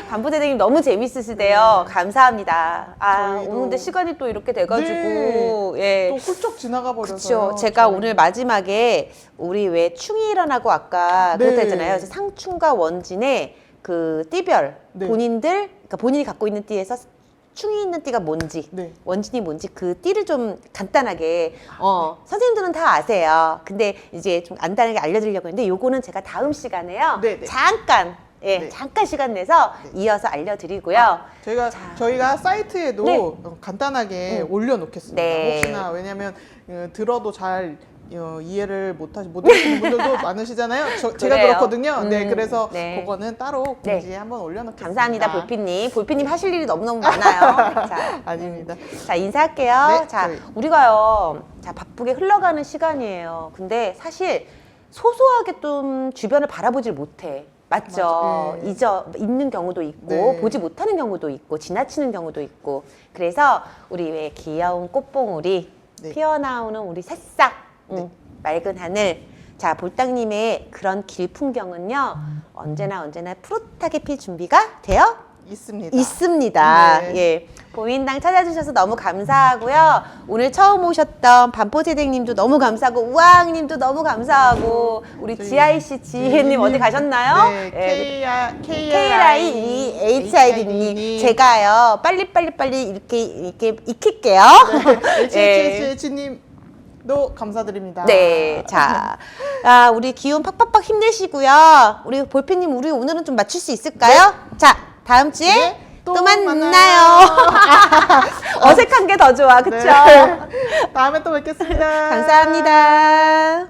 반부대장님 너무 재밌으시대요. 감사합니다. 아, 저희도- 오늘 근데 시간이 또 이렇게 돼가지고 네. 예. 또 훌쩍 지나가 버려서. 그렇죠. 제가 오늘 마지막에 우리 왜 충이 일어나고 아까 네. 그랬다 했잖아요. 그래서 상충과 원진의 그 띠별 네. 그러니까 본인이 갖고 있는 띠에서 충이 있는 띠가 뭔지 네. 원진이 뭔지 그 띠를 좀 간단하게 선생님들은 다 아세요. 근데 이제 좀 간단하게 알려드리려고 했는데 요거는 제가 다음 시간에요. 네, 네. 잠깐 네. 잠깐 시간 내서 이어서 알려드리고요. 저희가 사이트에도 네. 간단하게 올려놓겠습니다. 네. 혹시나 왜냐하면 들어도 잘 이해를 못하시는 분들도 많으시잖아요. 제가 그래요. 그렇거든요. 네, 그래서 네. 그거는 따로 네. 공지에 한번 올려놓겠습니다. 감사합니다, 볼피님. 볼피님 하실 일이 너무너무 많아요. 자, 아닙니다. 자, 인사할게요. 네, 자, 저희. 우리가요, 자, 바쁘게 흘러가는 시간이에요. 근데 사실 소소하게 좀 주변을 바라보질 못해. 맞죠? 맞아. 네. 있는 경우도 있고, 네. 보지 못하는 경우도 있고, 지나치는 경우도 있고. 그래서 우리 왜 귀여운 꽃봉오리, 네. 피어나오는 우리 새싹, 맑은 하늘. 자, 볼당님의 그런 길 풍경은요, 언제나 푸릇하게 필 준비가 되어 있습니다. 네. 예. 보인당 찾아주셔서 너무 감사하고요. 오늘 처음 오셨던 반포제댕님도 너무 감사하고, 우왕님도 너무 감사하고, 우리 GIC 지혜님 어디 가셨나요? 네, KRIEHID님. 제가요, 빨리 이렇게 익힐게요. HHH님도 감사드립니다. 네, 자, 우리 기운 팍팍팍 힘내시고요. 우리 볼피님, 우리 오늘은 좀 맞출 수 있을까요? 자, 다음 주에 네, 또 또 만나요. 만나요. 어색한 게 더 좋아, 그쵸? 네. 다음에 또 뵙겠습니다. 감사합니다.